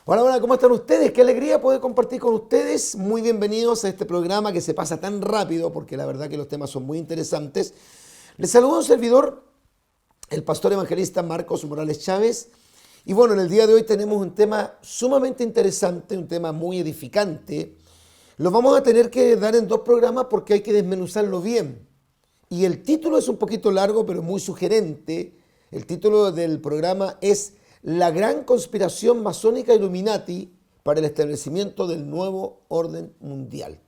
Hola, hola, ¿cómo están ustedes? Qué alegría poder compartir con ustedes. Muy bienvenidos a este programa que se pasa tan rápido porque la verdad que los temas son muy interesantes. Les saludo a un servidor, el pastor evangelista Marcos Morales Chávez. Y bueno, en el día de hoy tenemos un tema sumamente interesante, un tema muy edificante. Lo vamos a tener que dar en 2 programas porque hay que desmenuzarlo bien. Y el título es un poquito largo, pero muy sugerente. El título del programa es La gran conspiración masónica Illuminati para el establecimiento del nuevo orden mundial.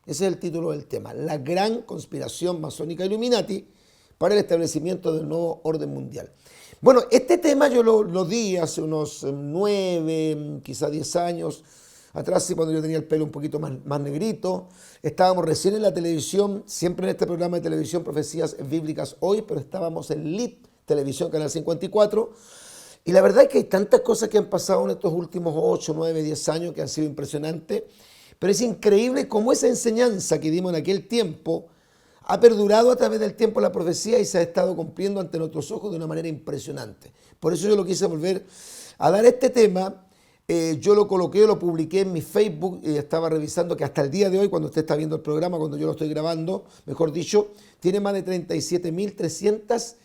Ese es el título del tema. La gran conspiración masónica Illuminati para el establecimiento del nuevo orden mundial. Bueno, este tema yo lo di hace unos 9, quizás 10 años atrás, cuando yo tenía el pelo un poquito más negrito. Estábamos recién en la televisión, siempre en este programa de televisión Profecías Bíblicas Hoy, pero estábamos en LIT Televisión, Canal 54. Y la verdad es que hay tantas cosas que han pasado en estos últimos 8, 9, 10 años que han sido impresionantes. Pero es increíble cómo esa enseñanza que dimos en aquel tiempo ha perdurado a través del tiempo la profecía y se ha estado cumpliendo ante nuestros ojos de una manera impresionante. Por eso yo lo quise volver a dar este tema. Yo lo coloqué, lo publiqué en mi Facebook y estaba revisando que hasta el día de hoy, cuando usted está viendo el programa, cuando yo lo estoy grabando, mejor dicho, tiene más de 37.300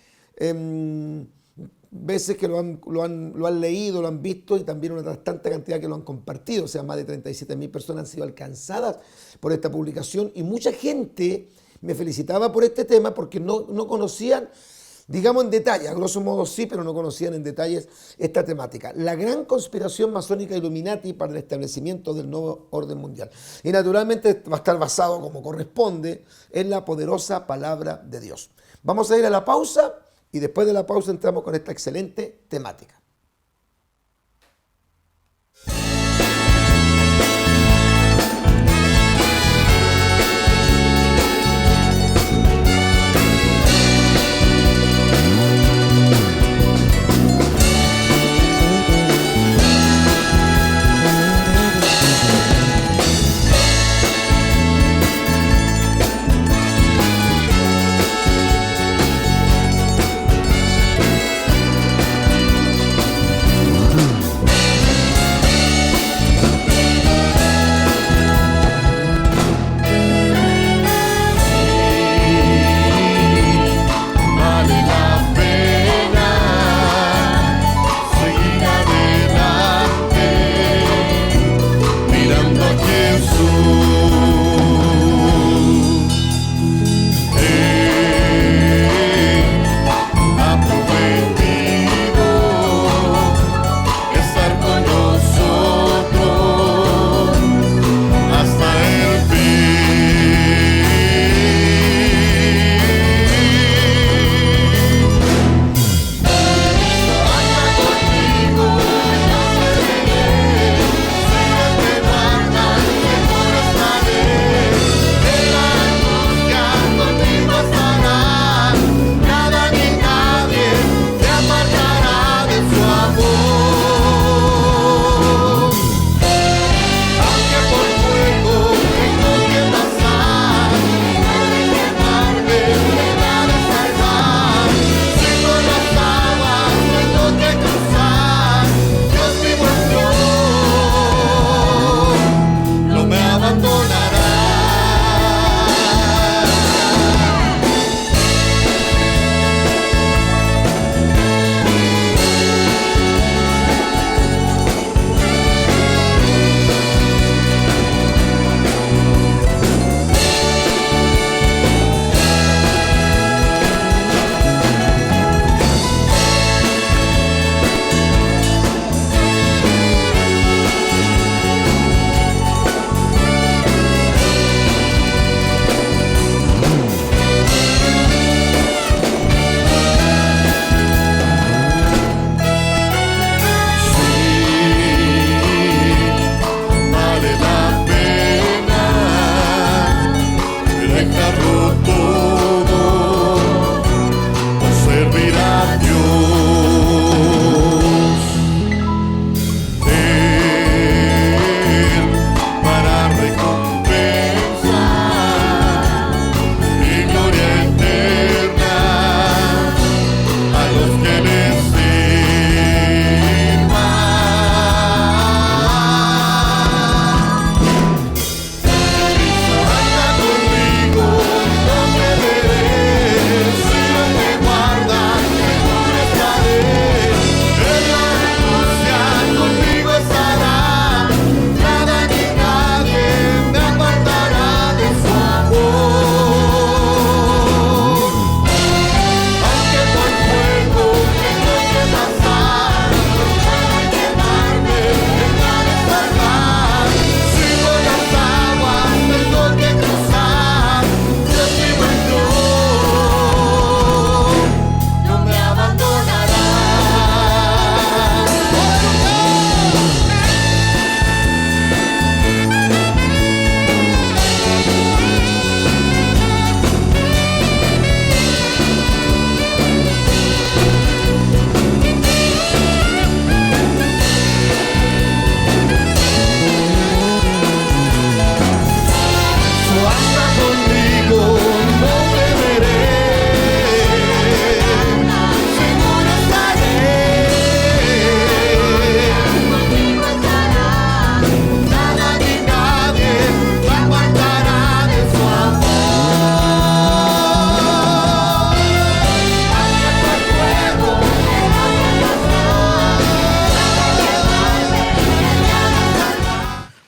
veces que lo han leído, lo han visto y también una tanta cantidad que lo han compartido. O sea, más de 37.000 personas han sido alcanzadas por esta publicación y mucha gente me felicitaba por este tema porque no conocían, digamos en detalle, a grosso modo sí, pero no conocían en detalles esta temática. La gran conspiración masónica Illuminati para el establecimiento del nuevo orden mundial. Y naturalmente va a estar basado como corresponde en la poderosa palabra de Dios. Vamos a ir a la pausa y después de la pausa entramos con esta excelente temática.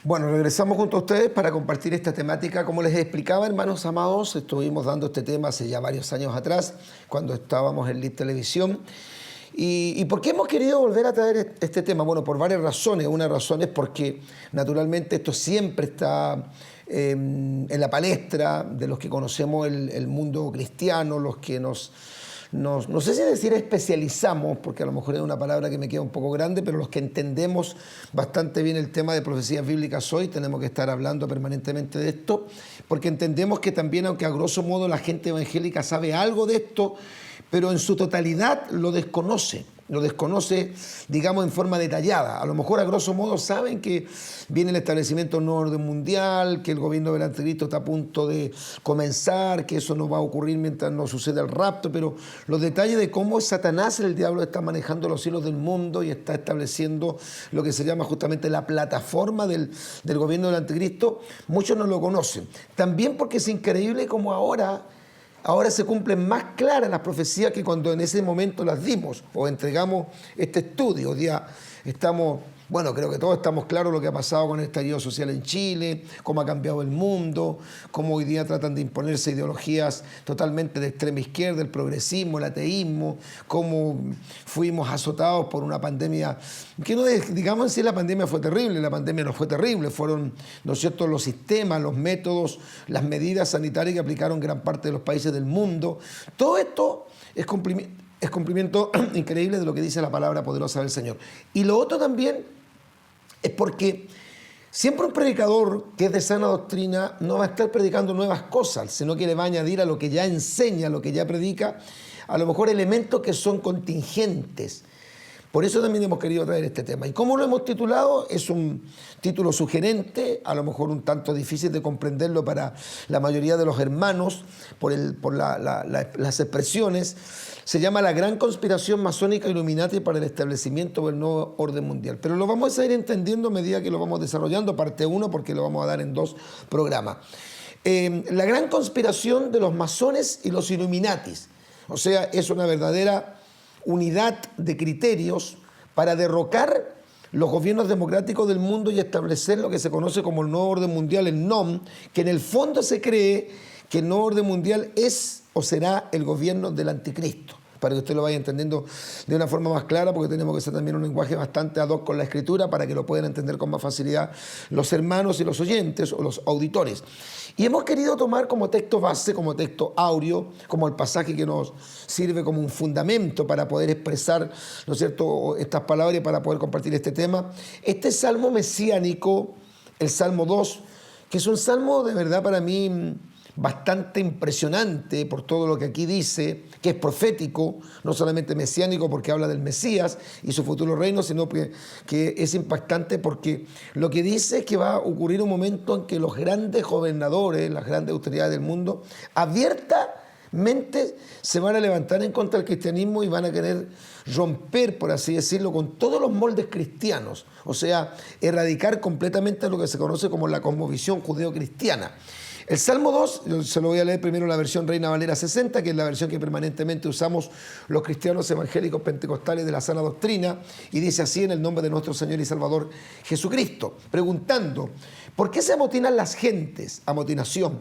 Bueno, regresamos junto a ustedes para compartir esta temática. Como les explicaba, hermanos amados, estuvimos dando este tema hace ya varios años atrás, cuando estábamos en Lit Televisión. ¿Y por qué hemos querido volver a traer este tema? Bueno, por varias razones. Una razón es porque, naturalmente, esto siempre está en la palestra de los que conocemos el mundo cristiano, los que no sé si decir especializamos, porque a lo mejor es una palabra que me queda un poco grande, pero los que entendemos bastante bien el tema de profecías bíblicas hoy, tenemos que estar hablando permanentemente de esto, porque entendemos que también, aunque a grosso modo la gente evangélica sabe algo de esto, pero en su totalidad lo desconoce, digamos, en forma detallada. A lo mejor a grosso modo saben que viene el establecimiento de un nuevo orden mundial, que el gobierno del anticristo está a punto de comenzar, que eso no va a ocurrir mientras no suceda el rapto, pero los detalles de cómo Satanás, el diablo, está manejando los hilos del mundo y está estableciendo lo que se llama justamente la plataforma del gobierno del anticristo, muchos no lo conocen. También porque es increíble como ahora se cumplen más claras las profecías que cuando en ese momento las dimos o entregamos este estudio. Hoy día creo que todos estamos claros lo que ha pasado con el estallido social en Chile, cómo ha cambiado el mundo, cómo hoy día tratan de imponerse ideologías totalmente de extrema izquierda, el progresismo, el ateísmo, cómo fuimos azotados por una pandemia, que no digamos si la pandemia fue terrible, la pandemia no fue terrible, fueron, ¿no es cierto?, los sistemas, los métodos, las medidas sanitarias que aplicaron gran parte de los países del mundo. Todo esto es cumplimiento increíble de lo que dice la palabra poderosa del Señor. Y lo otro también es porque siempre un predicador que es de sana doctrina no va a estar predicando nuevas cosas, sino que le va a añadir a lo que ya enseña, a lo que ya predica, a lo mejor elementos que son contingentes. Por eso también hemos querido traer este tema. ¿Y cómo lo hemos titulado? Es un título sugerente, a lo mejor un tanto difícil de comprenderlo para la mayoría de los hermanos, por las expresiones. Se llama La Gran Conspiración Masónica Illuminati para el Establecimiento del Nuevo Orden Mundial. Pero lo vamos a ir entendiendo a medida que lo vamos desarrollando, parte 1, porque lo vamos a dar en 2 programas. La Gran Conspiración de los Masones y los Illuminatis. O sea, es una verdadera unidad de criterios para derrocar los gobiernos democráticos del mundo y establecer lo que se conoce como el nuevo orden mundial, el NOM, que en el fondo se cree que el nuevo orden mundial es o será el gobierno del anticristo. Para que usted lo vaya entendiendo de una forma más clara, porque tenemos que hacer también un lenguaje bastante ad hoc con la escritura para que lo puedan entender con más facilidad los hermanos y los oyentes o los auditores. Y hemos querido tomar como texto base, como texto áureo, como el pasaje que nos sirve como un fundamento para poder expresar, ¿no es cierto?, estas palabras y para poder compartir este tema. Este salmo mesiánico, el Salmo 2, que es un salmo de verdad para mí bastante impresionante por todo lo que aquí dice, que es profético, no solamente mesiánico porque habla del Mesías y su futuro reino, sino que es impactante porque lo que dice es que va a ocurrir un momento en que los grandes gobernadores, las grandes autoridades del mundo, abiertamente se van a levantar en contra del cristianismo y van a querer romper, por así decirlo, con todos los moldes cristianos, o sea, erradicar completamente lo que se conoce como la cosmovisión judeo-cristiana. El Salmo 2, yo se lo voy a leer primero la versión Reina Valera 60, que es la versión que permanentemente usamos los cristianos evangélicos pentecostales de la sana doctrina, y dice así: en el nombre de nuestro Señor y Salvador Jesucristo, preguntando, ¿por qué se amotinan las gentes? Amotinación.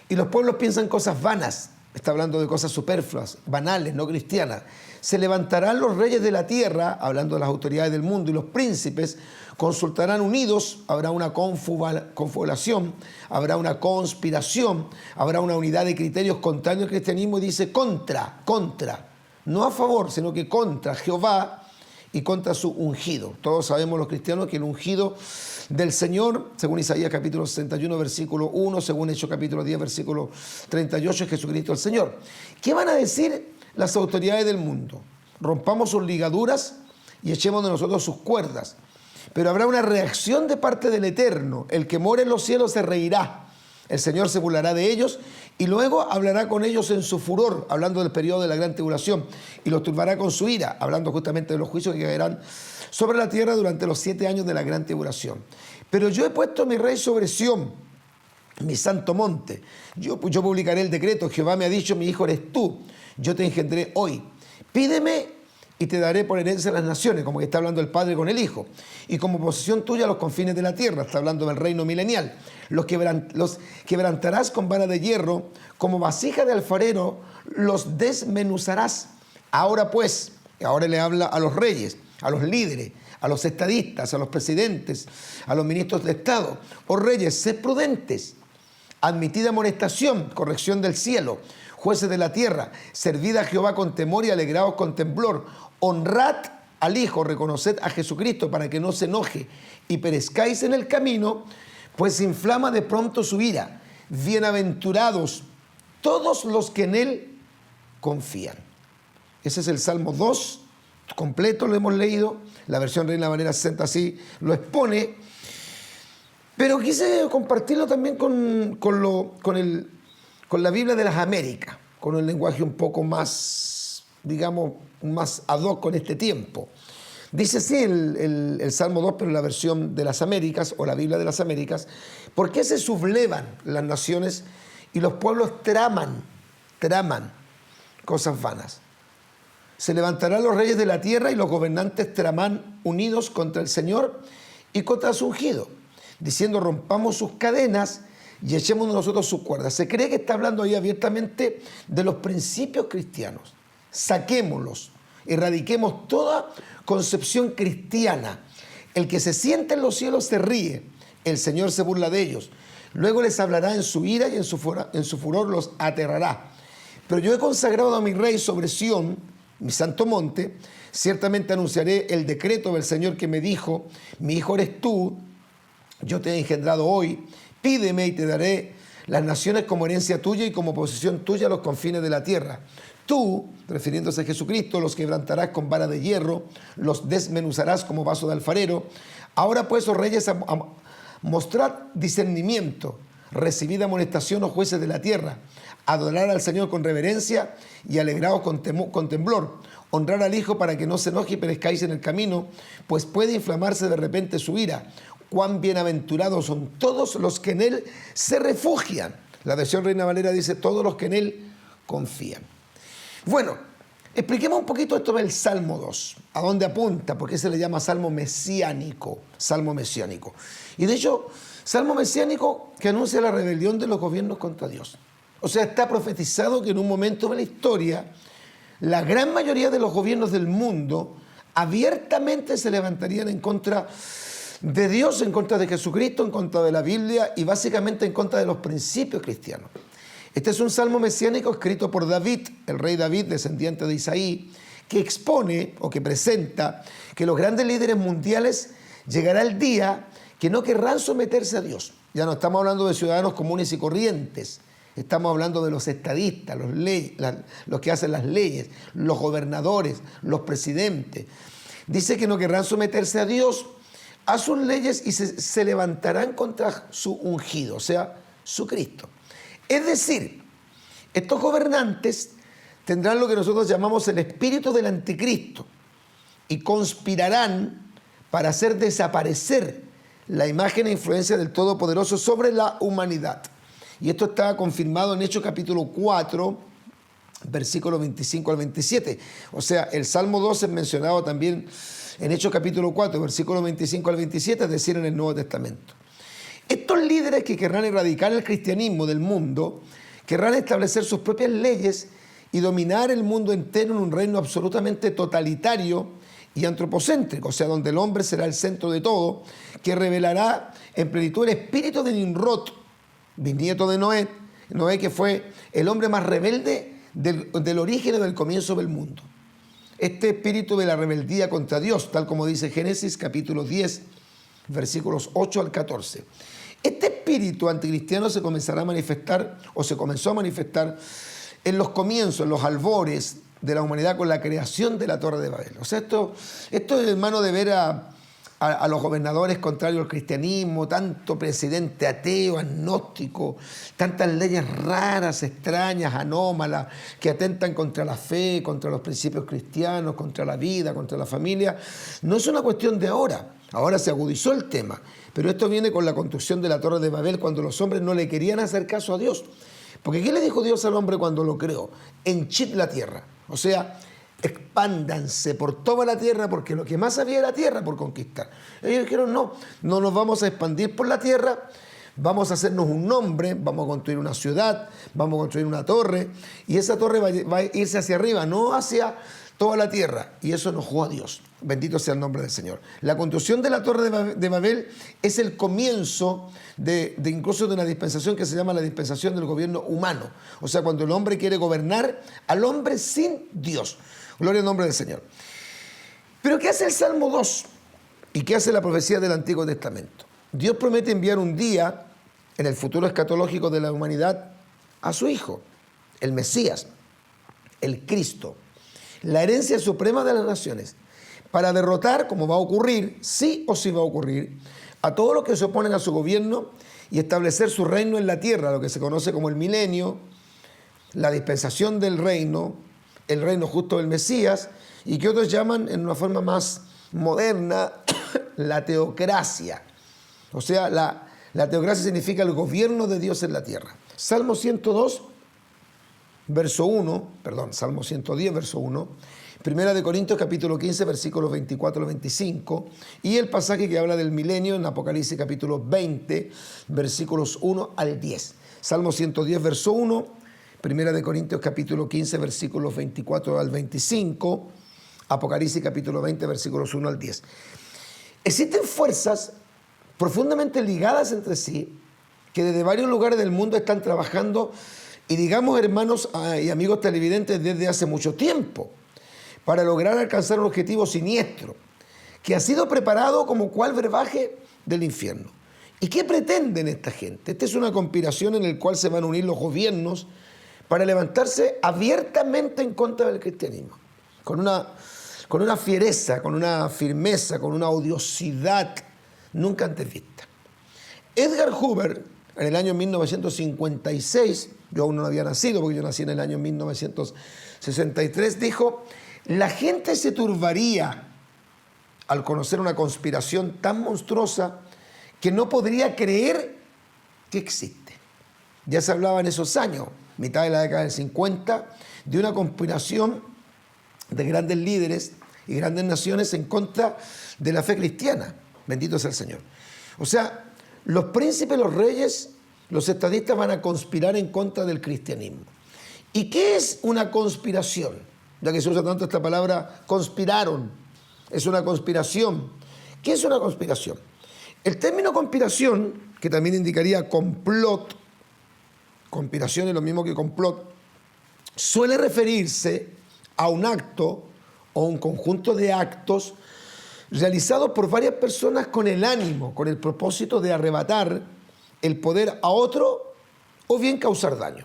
Y los pueblos piensan cosas vanas, está hablando de cosas superfluas, banales, no cristianas. Se levantarán los reyes de la tierra, hablando de las autoridades del mundo, y los príncipes consultarán unidos, habrá una confabulación, habrá una conspiración, habrá una unidad de criterios contrarios al cristianismo, y dice contra, no a favor, sino que contra Jehová y contra su ungido. Todos sabemos los cristianos que el ungido del Señor, según Isaías capítulo 61, versículo 1, según Hechos capítulo 10, versículo 38, es Jesucristo el Señor. ¿Qué van a decir las autoridades del mundo? Rompamos sus ligaduras y echemos de nosotros sus cuerdas. Pero habrá una reacción de parte del Eterno. El que mora en los cielos se reirá. El Señor se burlará de ellos y luego hablará con ellos en su furor, hablando del periodo de la gran tribulación, y los turbará con su ira, hablando justamente de los juicios que caerán sobre la tierra durante los 7 años de la gran tribulación. Pero yo he puesto a mi rey sobre Sión, mi santo monte. Yo publicaré el decreto. Jehová me ha dicho: mi hijo eres tú, yo te engendré hoy. Pídeme y te daré por herencia las naciones, como que está hablando el Padre con el Hijo, y como posesión tuya los confines de la tierra, está hablando del reino milenial. Los quebrantarás con vara de hierro, como vasija de alfarero los desmenuzarás. Ahora pues, ahora le habla a los reyes, a los líderes, a los estadistas, a los presidentes, a los ministros de Estado. Oh reyes, sed prudentes, admitid amonestación, corrección del cielo, jueces de la tierra, servid a Jehová con temor y alegraos con temblor. Honrad al Hijo, reconoced a Jesucristo para que no se enoje y perezcáis en el camino, pues se inflama de pronto su ira. Bienaventurados todos los que en Él confían. Ese es el Salmo 2, completo, lo hemos leído. La versión Reina Valera 60 así lo expone. Pero quise compartirlo también con la Biblia de las Américas, con el lenguaje un poco más, digamos, más ad hoc con este tiempo. Dice así el Salmo 2, pero en la versión de las Américas, o la Biblia de las Américas: ¿por qué se sublevan las naciones y los pueblos traman cosas vanas? Se levantarán los reyes de la tierra y los gobernantes traman unidos contra el Señor y contra su ungido, diciendo: rompamos sus cadenas y echemos nosotros sus cuerdas. Se cree que está hablando ahí abiertamente de los principios cristianos. Saquémoslos, erradiquemos toda concepción cristiana. El que se siente en los cielos se ríe, el Señor se burla de ellos. Luego les hablará en su ira y en su furor los aterrará. Pero yo he consagrado a mi rey sobre Sión, mi santo monte. Ciertamente anunciaré el decreto del Señor que me dijo: mi hijo eres tú, yo te he engendrado hoy. Pídeme y te daré las naciones como herencia tuya y como posesión tuya los confines de la tierra. Tú, refiriéndose a Jesucristo, los quebrantarás con vara de hierro, los desmenuzarás como vaso de alfarero. Ahora pues, oh reyes, mostrad discernimiento, recibid amonestación, oh jueces de la tierra. Adorar al Señor con reverencia y alegraos con temblor. Honrar al Hijo para que no se enoje y perezcáis en el camino, pues puede inflamarse de repente su ira. Cuán bienaventurados son todos los que en Él se refugian. La versión Reina Valera dice: todos los que en Él confían. Bueno, expliquemos un poquito esto del Salmo 2. ¿A dónde apunta? ¿Por qué se le llama Salmo mesiánico? Salmo mesiánico. Y de hecho, Salmo mesiánico que anuncia la rebelión de los gobiernos contra Dios. O sea, está profetizado que en un momento de la historia, la gran mayoría de los gobiernos del mundo abiertamente se levantarían en contra de Dios, en contra de Jesucristo, en contra de la Biblia y básicamente en contra de los principios cristianos. Este es un salmo mesiánico escrito por David, el rey David, descendiente de Isaí, que expone o que presenta que los grandes líderes mundiales llegará el día que no querrán someterse a Dios. Ya no estamos hablando de ciudadanos comunes y corrientes, estamos hablando de los estadistas, los que hacen las leyes, los gobernadores, los presidentes. Dice que no querrán someterse a Dios, a sus leyes, y se levantarán contra su ungido, o sea, su Cristo. Es decir, estos gobernantes tendrán lo que nosotros llamamos el espíritu del anticristo y conspirarán para hacer desaparecer la imagen e influencia del Todopoderoso sobre la humanidad. Y esto está confirmado en Hechos capítulo 4, versículos 25 al 27. O sea, el Salmo 12 es mencionado también en Hechos capítulo 4, versículos 25 al 27, es decir, en el Nuevo Testamento. Estos líderes que querrán erradicar el cristianismo del mundo, querrán establecer sus propias leyes y dominar el mundo entero en un reino absolutamente totalitario y antropocéntrico, o sea, donde el hombre será el centro de todo, que revelará en plenitud el espíritu de Nimrod, bisnieto de Noé, que fue el hombre más rebelde del origen y del comienzo del mundo. Este espíritu de la rebeldía contra Dios, tal como dice Génesis capítulo 10, versículos 8 al 14. Este espíritu anticristiano se comenzará a manifestar, o se comenzó a manifestar en los comienzos, en los albores de la humanidad con la creación de la Torre de Babel. O sea, esto es, hermano, de ver a los gobernadores contrarios al cristianismo, tanto presidente ateo, agnóstico, tantas leyes raras, extrañas, anómalas, que atentan contra la fe, contra los principios cristianos, contra la vida, contra la familia. No es una cuestión de ahora. Ahora se agudizó el tema, pero esto viene con la construcción de la Torre de Babel, cuando los hombres no le querían hacer caso a Dios. Porque ¿qué le dijo Dios al hombre cuando lo creó? Henchid la tierra. O sea, expándanse por toda la tierra, porque lo que más había era tierra por conquistar. Ellos dijeron, no nos vamos a expandir por la tierra, vamos a hacernos un nombre, vamos a construir una ciudad, vamos a construir una torre, y esa torre va a irse hacia arriba, no hacia toda la tierra. Y eso enojó a Dios. Bendito sea el nombre del Señor. La construcción de la torre de Babel es el comienzo de incluso de una dispensación que se llama la dispensación del gobierno humano. O sea, cuando el hombre quiere gobernar al hombre sin Dios. Gloria al nombre del Señor. Pero ¿qué hace el Salmo 2? ¿Y qué hace la profecía del Antiguo Testamento? Dios promete enviar un día en el futuro escatológico de la humanidad a su Hijo, el Mesías, el Cristo, la herencia suprema de las naciones, para derrotar, como va a ocurrir, sí o sí va a ocurrir, a todos los que se oponen a su gobierno y establecer su reino en la tierra, lo que se conoce como el milenio, la dispensación del reino, el reino justo del Mesías, y que otros llaman en una forma más moderna la teocracia. O sea, la teocracia significa el gobierno de Dios en la tierra. Salmo 110, verso 1, Primera de Corintios capítulo 15, versículos 24 al 25, y el pasaje que habla del milenio en Apocalipsis capítulo 20, versículos 1 al 10. Salmo 110, verso 1, Primera de Corintios capítulo 15, versículos 24 al 25, Apocalipsis capítulo 20, versículos 1 al 10. Existen fuerzas profundamente ligadas entre sí que desde varios lugares del mundo están trabajando, y digamos, hermanos y amigos televidentes, desde hace mucho tiempo, para lograr alcanzar un objetivo siniestro, que ha sido preparado como cual brebaje del infierno. ¿Y qué pretenden esta gente? Esta es una conspiración en la cual se van a unir los gobiernos para levantarse abiertamente en contra del cristianismo, con una fiereza, con una firmeza, con una odiosidad nunca antes vista. Edgar Hoover, en el año 1956, yo aún no había nacido porque yo nací en el año 1963, dijo: la gente se turbaría al conocer una conspiración tan monstruosa que no podría creer que existe. Ya se hablaba en esos años, mitad de la década del 50, de una conspiración de grandes líderes y grandes naciones en contra de la fe cristiana. Bendito sea el Señor. O sea, los príncipes, los reyes, los estadistas van a conspirar en contra del cristianismo. ¿Y qué es una conspiración? Ya que se usa tanto esta palabra, conspiraron. Es una conspiración. ¿Qué es una conspiración? El término conspiración, que también indicaría complot, conspiración es lo mismo que complot, suele referirse a un acto o un conjunto de actos realizados por varias personas con el ánimo, con el propósito de arrebatar el poder a otro o bien causar daño.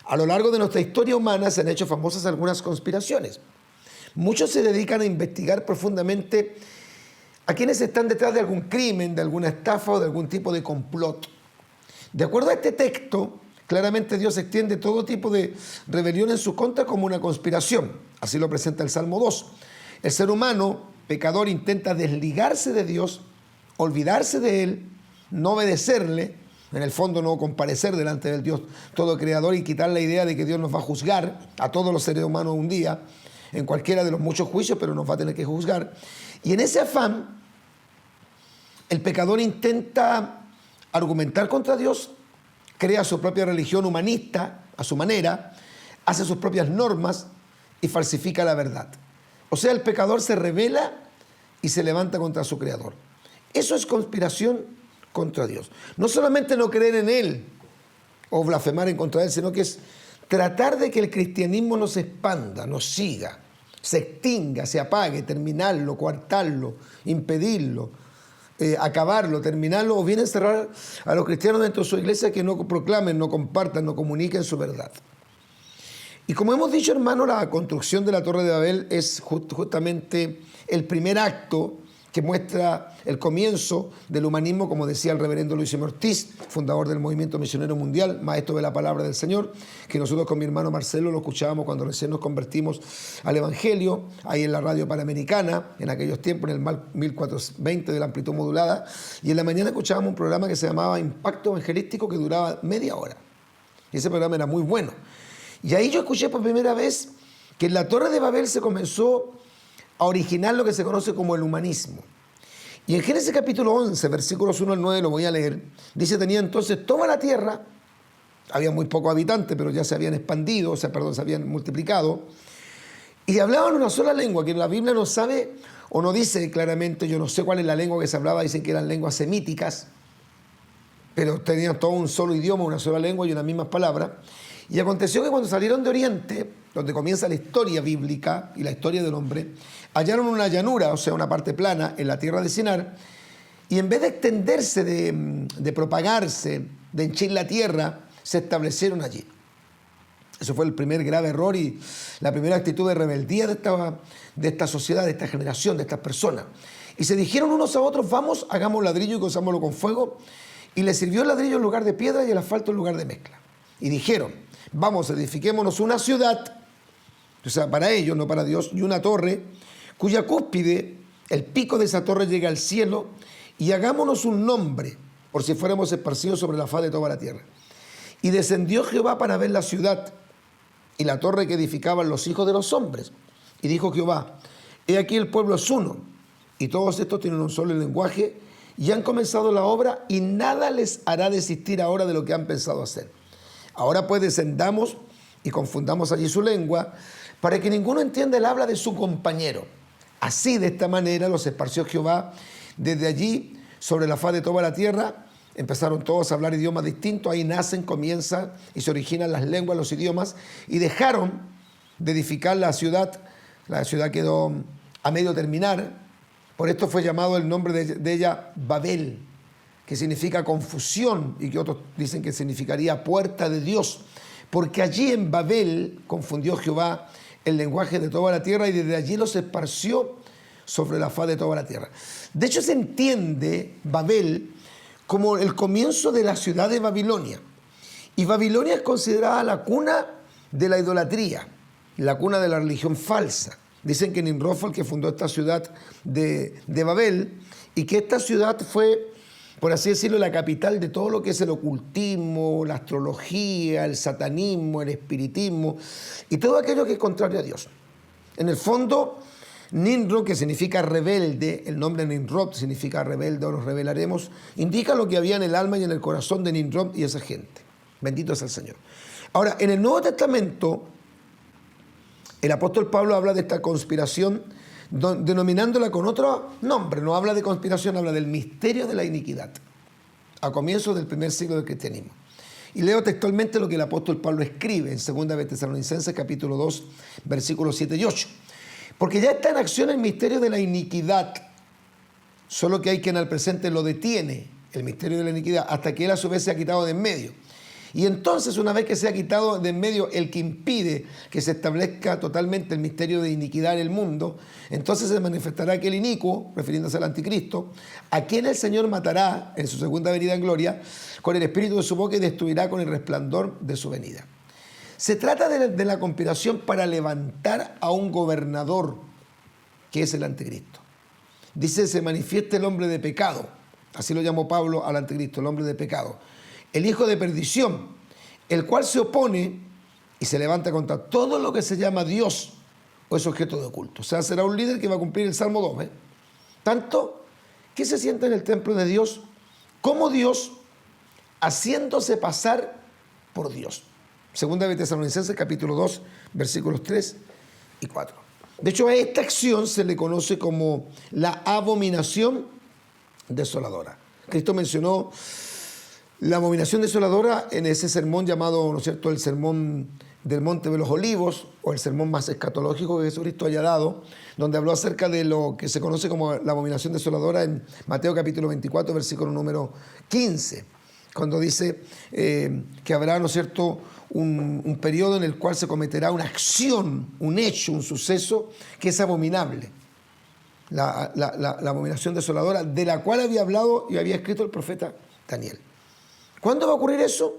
A lo largo de nuestra historia humana se han hecho famosas algunas conspiraciones. Muchos se dedican a investigar profundamente a quienes están detrás de algún crimen, de alguna estafa o de algún tipo de complot. De acuerdo a este texto, claramente Dios extiende todo tipo de rebelión en su contra como una conspiración. Así lo presenta el Salmo 2. El ser humano, pecador, intenta desligarse de Dios, olvidarse de Él, no obedecerle, en el fondo no comparecer delante del Dios todo creador y quitar la idea de que Dios nos va a juzgar a todos los seres humanos un día, en cualquiera de los muchos juicios, pero nos va a tener que juzgar. Y en ese afán, el pecador intenta argumentar contra Dios, crea su propia religión humanista a su manera, hace sus propias normas y falsifica la verdad. O sea, el pecador se rebela y se levanta contra su creador. Eso es conspiración contra Dios. No solamente no creer en Él o blasfemar en contra de Él, sino que es tratar de que el cristianismo no se expanda, no siga, se extinga, se apague, terminarlo, coartarlo, impedirlo, acabarlo, terminarlo, o bien encerrar a los cristianos dentro de su iglesia que no proclamen, no compartan, no comuniquen su verdad. Y como hemos dicho, hermano, la construcción de la Torre de Babel es justamente el primer acto que muestra el comienzo del humanismo, como decía el reverendo Luis M. Ortiz, fundador del Movimiento Misionero Mundial, maestro de la Palabra del Señor, que nosotros con mi hermano Marcelo lo escuchábamos cuando recién nos convertimos al Evangelio, ahí en la radio Panamericana, en aquellos tiempos, en el 1420 de la amplitud modulada, y en la mañana escuchábamos un programa que se llamaba Impacto Evangelístico, que duraba media hora. Y ese programa era muy bueno. Y ahí yo escuché por primera vez que en la Torre de Babel se comenzó a originar lo que se conoce como el humanismo. Y en Génesis capítulo 11, versículos 1 al 9, lo voy a leer, dice: tenía entonces toda la tierra, había muy pocos habitantes, pero ya se habían expandido, se habían multiplicado, y hablaban una sola lengua, que la Biblia no sabe o no dice claramente, yo no sé cuál es la lengua que se hablaba, dicen que eran lenguas semíticas, pero tenían todo un solo idioma, una sola lengua y unas mismas palabras. Y aconteció que cuando salieron de Oriente, donde comienza la historia bíblica y la historia del hombre, hallaron una llanura, o sea, una parte plana, en la tierra de Sinar, y en vez de extenderse, de propagarse, de henchir la tierra, se establecieron allí. Eso fue el primer grave error y la primera actitud de rebeldía de esta sociedad, de esta generación, de estas personas. Y se dijeron unos a otros: vamos, hagamos ladrillo y cozámoslo con fuego. Y les sirvió el ladrillo en lugar de piedra y el asfalto en lugar de mezcla. Y dijeron: vamos, edifiquémonos una ciudad, o sea, para ellos, no para Dios, y una torre, cuya cúspide, el pico de esa torre llega al cielo, y hagámonos un nombre, por si fuéramos esparcidos sobre la faz de toda la tierra. Y descendió Jehová para ver la ciudad y la torre que edificaban los hijos de los hombres. Y dijo Jehová: he aquí el pueblo es uno, y todos estos tienen un solo lenguaje, y han comenzado la obra, y nada les hará desistir ahora de lo que han pensado hacer. Ahora pues descendamos y confundamos allí su lengua, para que ninguno entienda el habla de su compañero. Así, de esta manera, los esparció Jehová desde allí sobre la faz de toda la tierra. Empezaron todos a hablar idiomas distintos, ahí nacen, comienzan y se originan las lenguas, los idiomas, y dejaron de edificar la ciudad quedó a medio terminar. Por esto fue llamado el nombre de ella Babel, que significa confusión, y que otros dicen que significaría puerta de Dios, porque allí en Babel confundió Jehová el lenguaje de toda la tierra, y desde allí los esparció sobre la faz de toda la tierra. De hecho, se entiende Babel como el comienzo de la ciudad de Babilonia. Y Babilonia es considerada la cuna de la idolatría, la cuna de la religión falsa. Dicen que Nimrod fue el que fundó esta ciudad de Babel, y que esta ciudad fue, por así decirlo, la capital de todo lo que es el ocultismo, la astrología, el satanismo, el espiritismo y todo aquello que es contrario a Dios. En el fondo, Nimrod, que significa rebelde, el nombre Nimrod significa rebelde o nos rebelaremos, indica lo que había en el alma y en el corazón de Nimrod y esa gente. Bendito es el Señor. Ahora, en el Nuevo Testamento, el apóstol Pablo habla de esta conspiración denominándola con otro nombre. No habla de conspiración, habla del misterio de la iniquidad, a comienzos del primer siglo del cristianismo. Y leo textualmente lo que el apóstol Pablo escribe en 2 de Tesalonicenses capítulo 2, versículos 7 y 8. Porque ya está en acción el misterio de la iniquidad, solo que hay quien al presente lo detiene, el misterio de la iniquidad, hasta que él a su vez se ha quitado de en medio. Y entonces, una vez que se ha quitado de en medio el que impide que se establezca totalmente el misterio de iniquidad en el mundo, entonces se manifestará aquel inicuo, refiriéndose al anticristo, a quien el Señor matará en su segunda venida en gloria, con el espíritu de su boca, y destruirá con el resplandor de su venida. Se trata de la conspiración para levantar a un gobernador, que es el anticristo. Dice: se manifiesta el hombre de pecado, así lo llamó Pablo al anticristo, el hombre de pecado, el hijo de perdición, el cual se opone y se levanta contra todo lo que se llama Dios o es objeto de culto. O sea, será un líder que va a cumplir el Salmo 2, tanto que se sienta en el templo de Dios como Dios, haciéndose pasar por Dios. Segunda de Tesalonicenses capítulo 2, versículos 3 y 4. De hecho, a esta acción se le conoce como la abominación desoladora. Cristo mencionó la abominación desoladora en ese sermón llamado, ¿no es cierto?, el sermón del Monte de los Olivos, o el sermón más escatológico que Jesucristo haya dado, donde habló acerca de lo que se conoce como la abominación desoladora en Mateo capítulo 24, versículo número 15, cuando dice que habrá, ¿no es cierto?, un periodo en el cual se cometerá una acción, un hecho, un suceso que es abominable. La abominación desoladora, de la cual había hablado y había escrito el profeta Daniel. ¿Cuándo va a ocurrir eso?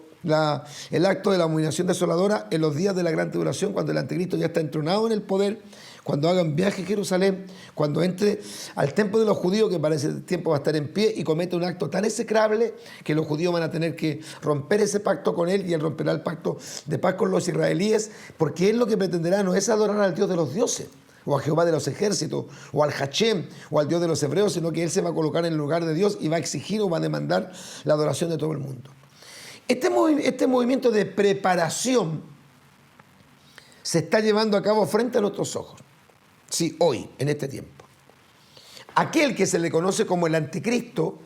El acto de la abominación desoladora en los días de la gran tribulación, cuando el anticristo ya está entronado en el poder, cuando haga un viaje a Jerusalén, cuando entre al templo de los judíos, que para ese tiempo va a estar en pie, y comete un acto tan execrable que los judíos van a tener que romper ese pacto con él, y él romperá el pacto de paz con los israelíes, porque él lo que pretenderá no es adorar al Dios de los dioses, o a Jehová de los ejércitos, o al Hachem, o al Dios de los hebreos, sino que él se va a colocar en el lugar de Dios y va a exigir o va a demandar la adoración de todo el mundo. Este movimiento de preparación se está llevando a cabo frente a nuestros ojos. Sí, hoy, en este tiempo. Aquel que se le conoce como el anticristo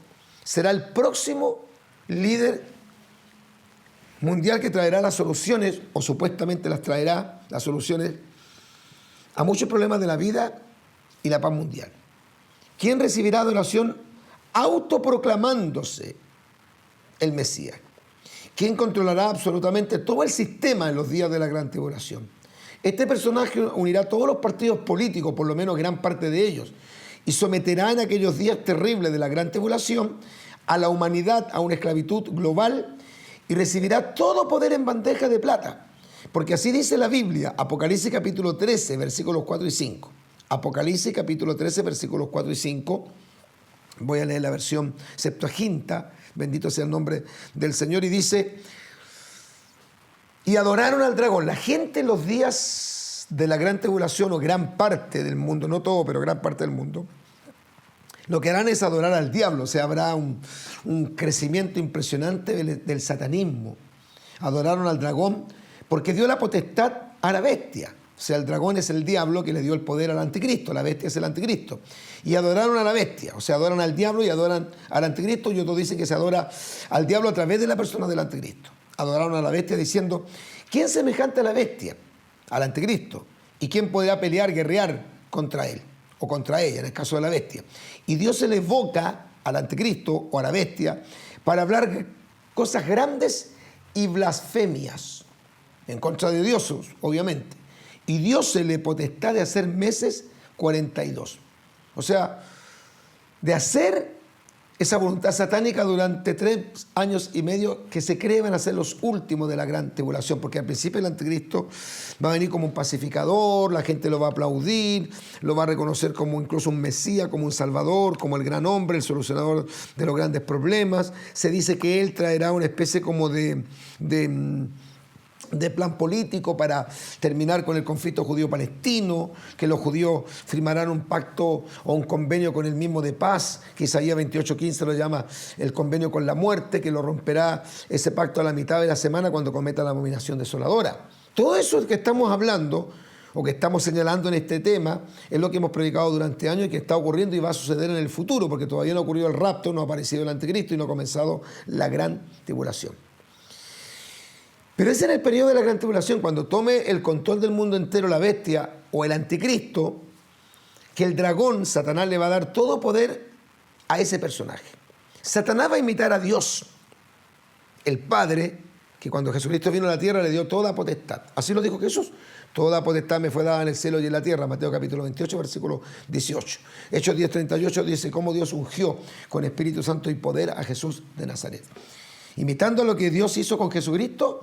será el próximo líder mundial que traerá las soluciones, o supuestamente las traerá, las soluciones a muchos problemas de la vida y la paz mundial. ¿Quién recibirá adoración autoproclamándose el Mesías? ¿Quién controlará absolutamente todo el sistema en los días de la gran tribulación? Este personaje unirá a todos los partidos políticos, por lo menos gran parte de ellos, y someterá en aquellos días terribles de la gran tribulación a la humanidad a una esclavitud global y recibirá todo poder en bandeja de plata. Porque así dice la Biblia, Apocalipsis capítulo 13, versículos 4 y 5. Apocalipsis capítulo 13, versículos 4 y 5. Voy a leer la versión Septuaginta, bendito sea el nombre del Señor, y dice: y adoraron al dragón. La gente en los días de la gran tribulación, o gran parte del mundo, no todo, pero gran parte del mundo, lo que harán es adorar al diablo. O sea, habrá un crecimiento impresionante del satanismo. Adoraron al dragón porque dio la potestad a la bestia. O sea, el dragón es el diablo que le dio el poder al anticristo, la bestia es el anticristo. Y adoraron a la bestia, o sea, adoran al diablo y adoran al anticristo, y otros dicen que se adora al diablo a través de la persona del anticristo. Adoraron a la bestia diciendo: ¿quién semejante a la bestia? Al anticristo. ¿Y quién podrá pelear, guerrear contra él? O contra ella, en el caso de la bestia. Y Dios se le evoca al anticristo o a la bestia para hablar cosas grandes y blasfemias en contra de Dios, obviamente. Y Dios se le potestad de hacer meses 42. O sea, de hacer esa voluntad satánica durante 3 años y medio, que se cree van a ser los últimos de la gran tribulación, porque al principio el anticristo va a venir como un pacificador, la gente lo va a aplaudir, lo va a reconocer como incluso un Mesías, como un Salvador, como el gran hombre, el solucionador de los grandes problemas. Se dice que él traerá una especie como de plan político para terminar con el conflicto judío-palestino, que los judíos firmarán un pacto o un convenio con el mismo de paz, que Isaías 28:15 lo llama el convenio con la muerte, que lo romperá ese pacto a la mitad de la semana cuando cometa la abominación desoladora. Todo eso que estamos hablando o que estamos señalando en este tema es lo que hemos predicado durante años y que está ocurriendo y va a suceder en el futuro, porque todavía no ha ocurrido el rapto, no ha aparecido el anticristo y no ha comenzado la gran tribulación. Pero es en el periodo de la gran tribulación, cuando tome el control del mundo entero la bestia o el anticristo, que el dragón, Satanás, le va a dar todo poder a ese personaje. Satanás va a imitar a Dios, el Padre, que cuando Jesucristo vino a la tierra le dio toda potestad. Así lo dijo Jesús: toda potestad me fue dada en el cielo y en la tierra. Mateo capítulo 28, versículo 18. Hechos 10:38 dice cómo Dios ungió con Espíritu Santo y poder a Jesús de Nazaret. Imitando lo que Dios hizo con Jesucristo,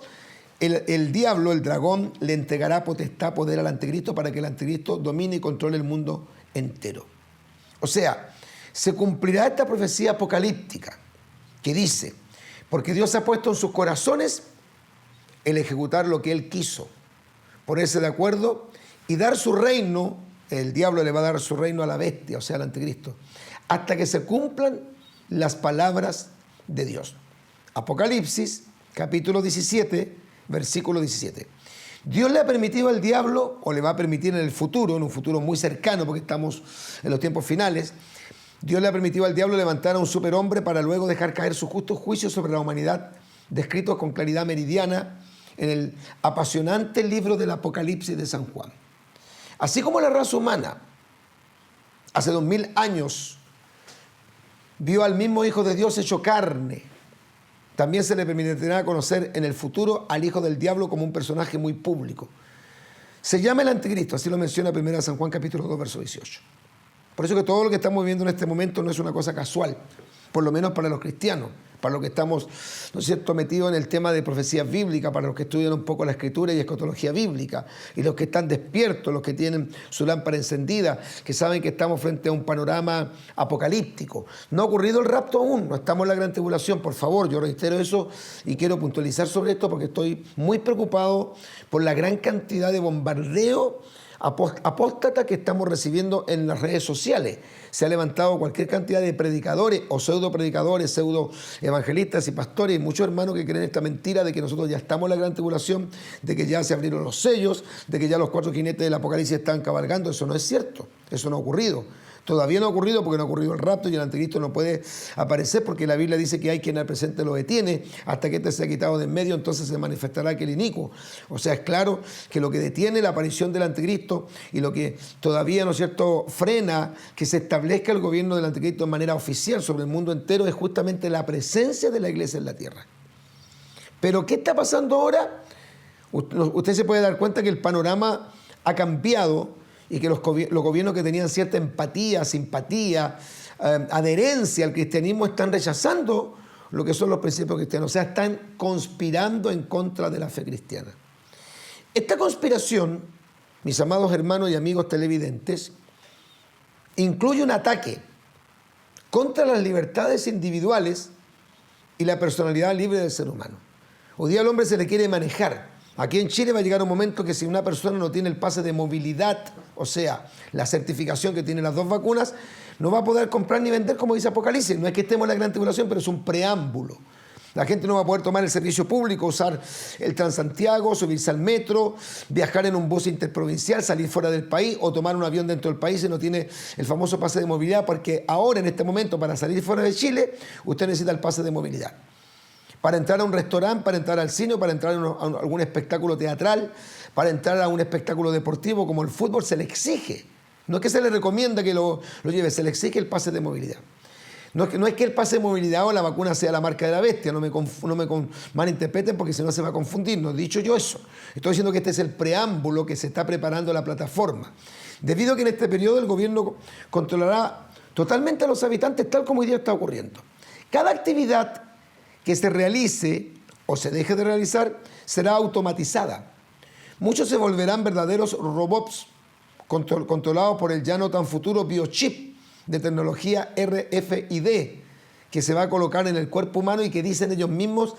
el diablo, el dragón, le entregará potestad, poder al anticristo para que el anticristo domine y controle el mundo entero. O sea, se cumplirá esta profecía apocalíptica que dice: porque Dios ha puesto en sus corazones el ejecutar lo que Él quiso, ponerse de acuerdo y dar su reino. El diablo le va a dar su reino a la bestia, o sea, al anticristo, hasta que se cumplan las palabras de Dios. Apocalipsis, capítulo 17, versículo 17. Dios le ha permitido al diablo, o le va a permitir en el futuro, en un futuro muy cercano, porque estamos en los tiempos finales, Dios le ha permitido al diablo levantar a un superhombre para luego dejar caer su justo juicio sobre la humanidad, descritos con claridad meridiana en el apasionante libro del Apocalipsis de San Juan. Así como la raza humana hace 2000 años vio al mismo Hijo de Dios hecho carne, también se le permitirá conocer en el futuro al hijo del diablo como un personaje muy público. Se llama el anticristo, así lo menciona 1 San Juan capítulo 2, verso 18. Por eso que todo lo que estamos viviendo en este momento no es una cosa casual, por lo menos para los cristianos, para los que estamos, ¿no es cierto?, metidos en el tema de profecías bíblicas, para los que estudian un poco la escritura y escatología bíblica, y los que están despiertos, los que tienen su lámpara encendida, que saben que estamos frente a un panorama apocalíptico. No ha ocurrido el rapto aún, no estamos en la gran tribulación, por favor, yo reitero eso y quiero puntualizar sobre esto porque estoy muy preocupado por la gran cantidad de bombardeo apóstata que estamos recibiendo en las redes sociales. Se ha levantado cualquier cantidad de predicadores o pseudo predicadores, pseudo evangelistas y pastores y muchos hermanos que creen esta mentira de que nosotros ya estamos en la gran tribulación, de que ya se abrieron los sellos, de que ya los 4 jinetes del Apocalipsis están cabalgando. Eso no es cierto, eso no ha ocurrido. Todavía no ha ocurrido porque no ha ocurrido el rapto y el anticristo no puede aparecer porque la Biblia dice que hay quien al presente lo detiene hasta que éste sea quitado de en medio, entonces se manifestará aquel inicuo. O sea, es claro que lo que detiene la aparición del anticristo y lo que todavía, ¿no es cierto?, frena que se establezca el gobierno del anticristo de manera oficial sobre el mundo entero es justamente la presencia de la iglesia en la tierra. Pero ¿qué está pasando ahora? Usted se puede dar cuenta que el panorama ha cambiado y que los gobiernos que tenían cierta empatía, simpatía, adherencia al cristianismo están rechazando lo que son los principios cristianos, o sea, están conspirando en contra de la fe cristiana. Esta conspiración, mis amados hermanos y amigos televidentes, incluye un ataque contra las libertades individuales y la personalidad libre del ser humano. Hoy día al hombre se le quiere manejar. Aquí en Chile va a llegar un momento que si una persona no tiene el pase de movilidad, o sea, la certificación que tienen las 2 vacunas, no va a poder comprar ni vender, como dice Apocalipsis. No es que estemos en la gran tribulación, pero es un preámbulo. La gente no va a poder tomar el servicio público, usar el Transantiago, subirse al metro, viajar en un bus interprovincial, salir fuera del país o tomar un avión dentro del país si no tiene el famoso pase de movilidad, porque ahora, en este momento, para salir fuera de Chile, usted necesita el pase de movilidad. Para entrar a un restaurante, para entrar al cine, para entrar a algún espectáculo teatral, para entrar a un espectáculo deportivo como el fútbol, se le exige. No es que se le recomienda que lo lleve, se le exige el pase de movilidad. No es que el pase de movilidad o la vacuna sea la marca de la bestia, no me malinterpreten porque si no se va a confundir, no he dicho yo eso. Estoy diciendo que este es el preámbulo que se está preparando la plataforma. Debido a que en este periodo el gobierno controlará totalmente a los habitantes tal como hoy día está ocurriendo. Cada actividad que se realice o se deje de realizar será automatizada. Muchos se volverán verdaderos robots controlados por el ya no tan futuro biochip de tecnología RFID que se va a colocar en el cuerpo humano y que dicen ellos mismos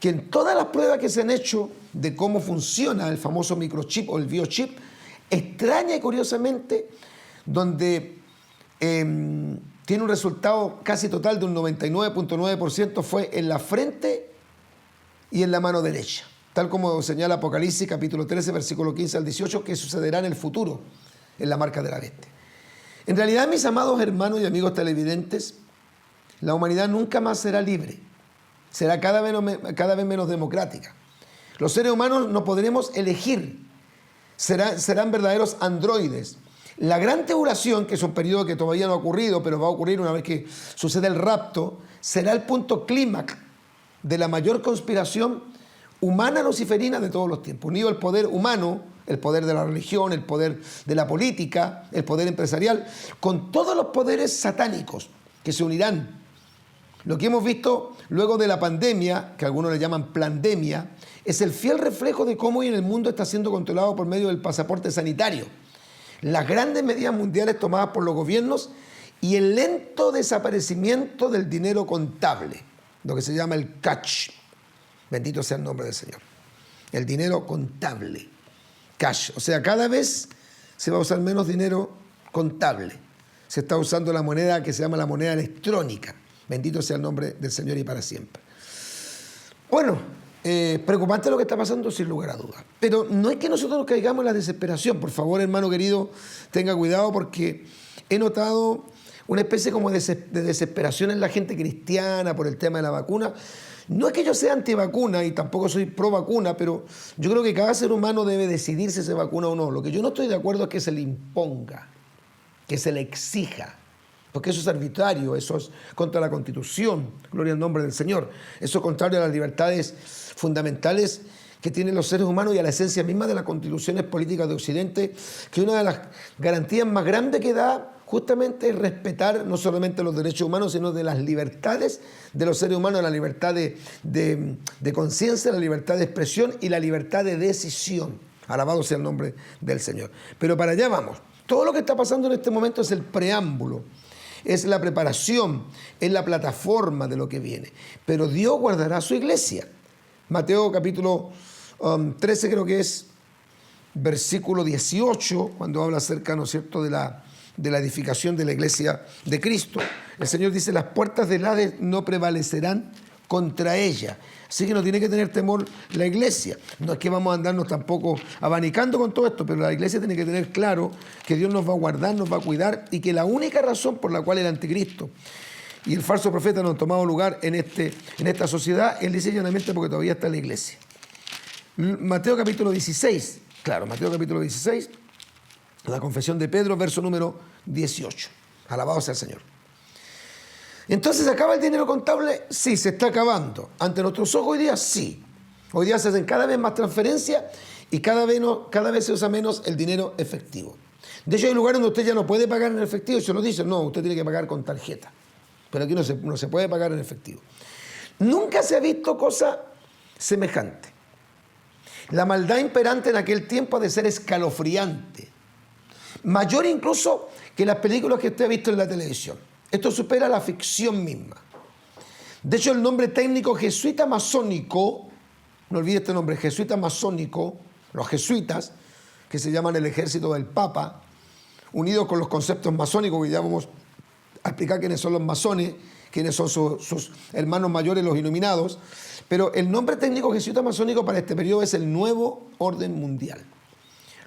que en todas las pruebas que se han hecho de cómo funciona el famoso microchip o el biochip, extraña y curiosamente, donde tiene un resultado casi total de un 99.9% fue en la frente y en la mano derecha. Tal como señala Apocalipsis capítulo 13, versículo 15 al 18, que sucederá en el futuro, en la marca de la bestia. En realidad, mis amados hermanos y amigos televidentes, la humanidad nunca más será libre. Será cada vez menos democrática. Los seres humanos no podremos elegir. Serán verdaderos androides. La gran tribulación, que es un periodo que todavía no ha ocurrido, pero va a ocurrir una vez que suceda el rapto, será el punto clímax de la mayor conspiración humana luciferina de todos los tiempos. Unido al poder humano, el poder de la religión, el poder de la política, el poder empresarial, con todos los poderes satánicos que se unirán. Lo que hemos visto luego de la pandemia, que algunos le llaman plandemia, es el fiel reflejo de cómo hoy en el mundo está siendo controlado por medio del pasaporte sanitario. Las grandes medidas mundiales tomadas por los gobiernos y el lento desaparecimiento del dinero contable, lo que se llama el cash. Bendito sea el nombre del Señor. El dinero contable, cash. O sea, cada vez se va a usar menos dinero contable. Se está usando la moneda que se llama la moneda electrónica. Bendito sea el nombre del Señor y para siempre. Bueno, preocupante lo que está pasando sin lugar a dudas. Pero no es que nosotros nos caigamos en la desesperación. Por favor, hermano querido, tenga cuidado porque he notado una especie como de desesperación en la gente cristiana por el tema de la vacuna. No es que yo sea antivacuna y tampoco soy pro vacuna, pero yo creo que cada ser humano debe decidir si se vacuna o no. Lo que yo no estoy de acuerdo es que se le imponga, que se le exija. Porque eso es arbitrario, eso es contra la Constitución, gloria al nombre del Señor. Eso es contrario a las libertades fundamentales que tienen los seres humanos y a la esencia misma de las constituciones políticas de Occidente, que una de las garantías más grandes que da justamente es respetar no solamente los derechos humanos, sino de las libertades de los seres humanos, la libertad de conciencia, la libertad de expresión y la libertad de decisión. Alabado sea el nombre del Señor. Pero para allá vamos. Todo lo que está pasando en este momento es el preámbulo, es la preparación, es la plataforma de lo que viene. Pero Dios guardará su iglesia. Mateo capítulo 13 creo que es, versículo 18, cuando habla acerca, ¿no es cierto?, de la edificación de la iglesia de Cristo. El Señor dice, las puertas del Hades no prevalecerán contra ella. Así que no tiene que tener temor la iglesia. No es que vamos a andarnos tampoco abanicando con todo esto, pero la iglesia tiene que tener claro que Dios nos va a guardar, nos va a cuidar y que la única razón por la cual el anticristo y el falso profeta no han tomado lugar en esta sociedad es lisa y llanamente porque todavía está la iglesia. Mateo capítulo 16, claro, Mateo capítulo 16, la confesión de Pedro, verso número 18. Alabado sea el Señor. Entonces, ¿se acaba el dinero contable? Sí, se está acabando. ¿Ante nuestros ojos hoy día? Sí. Hoy día se hacen cada vez más transferencias y cada vez se usa menos el dinero efectivo. De hecho, hay lugares donde usted ya no puede pagar en efectivo y se nos dicen, no, usted tiene que pagar con tarjeta. Pero aquí no se puede pagar en efectivo. Nunca se ha visto cosa semejante. La maldad imperante en aquel tiempo ha de ser escalofriante. Mayor incluso que las películas que usted ha visto en la televisión. Esto supera la ficción misma. De hecho, el nombre técnico jesuita masónico, no olvide este nombre, jesuita masónico, los jesuitas, que se llaman el ejército del Papa, unidos con los conceptos masónicos, que ya vamos a explicar quiénes son los masones, quiénes son sus hermanos mayores, los iluminados, pero el nombre técnico jesuita masónico para este periodo es el Nuevo Orden Mundial.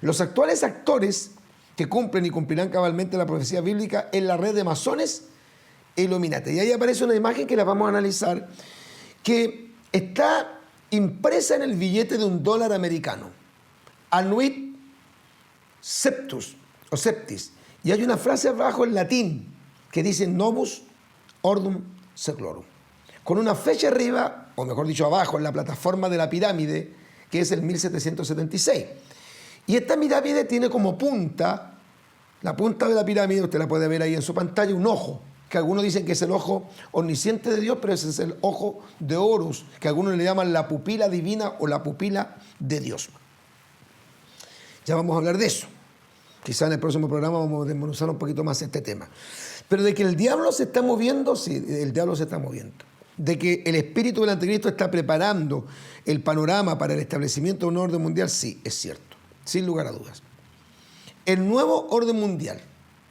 Los actuales actores que cumplen y cumplirán cabalmente la profecía bíblica en la red de masones e Illuminati. Y ahí aparece una imagen que la vamos a analizar, que está impresa en el billete de $1 americano. Anuit septus, o septis. Y hay una frase abajo en latín que dice Novus Ordum Seclorum. Con una fecha arriba, o mejor dicho abajo, en la plataforma de la pirámide, que es el 1776. Y esta pirámide tiene como punta, la punta de la pirámide, usted la puede ver ahí en su pantalla, un ojo, que algunos dicen que es el ojo omnisciente de Dios, pero ese es el ojo de Horus, que algunos le llaman la pupila divina o la pupila de Dios. Ya vamos a hablar de eso. Quizá en el próximo programa vamos a desmenuzar un poquito más este tema. Pero de que el diablo se está moviendo, sí, el diablo se está moviendo. De que el espíritu del anticristo está preparando el panorama para el establecimiento de un orden mundial, sí, es cierto, sin lugar a dudas. El nuevo orden mundial,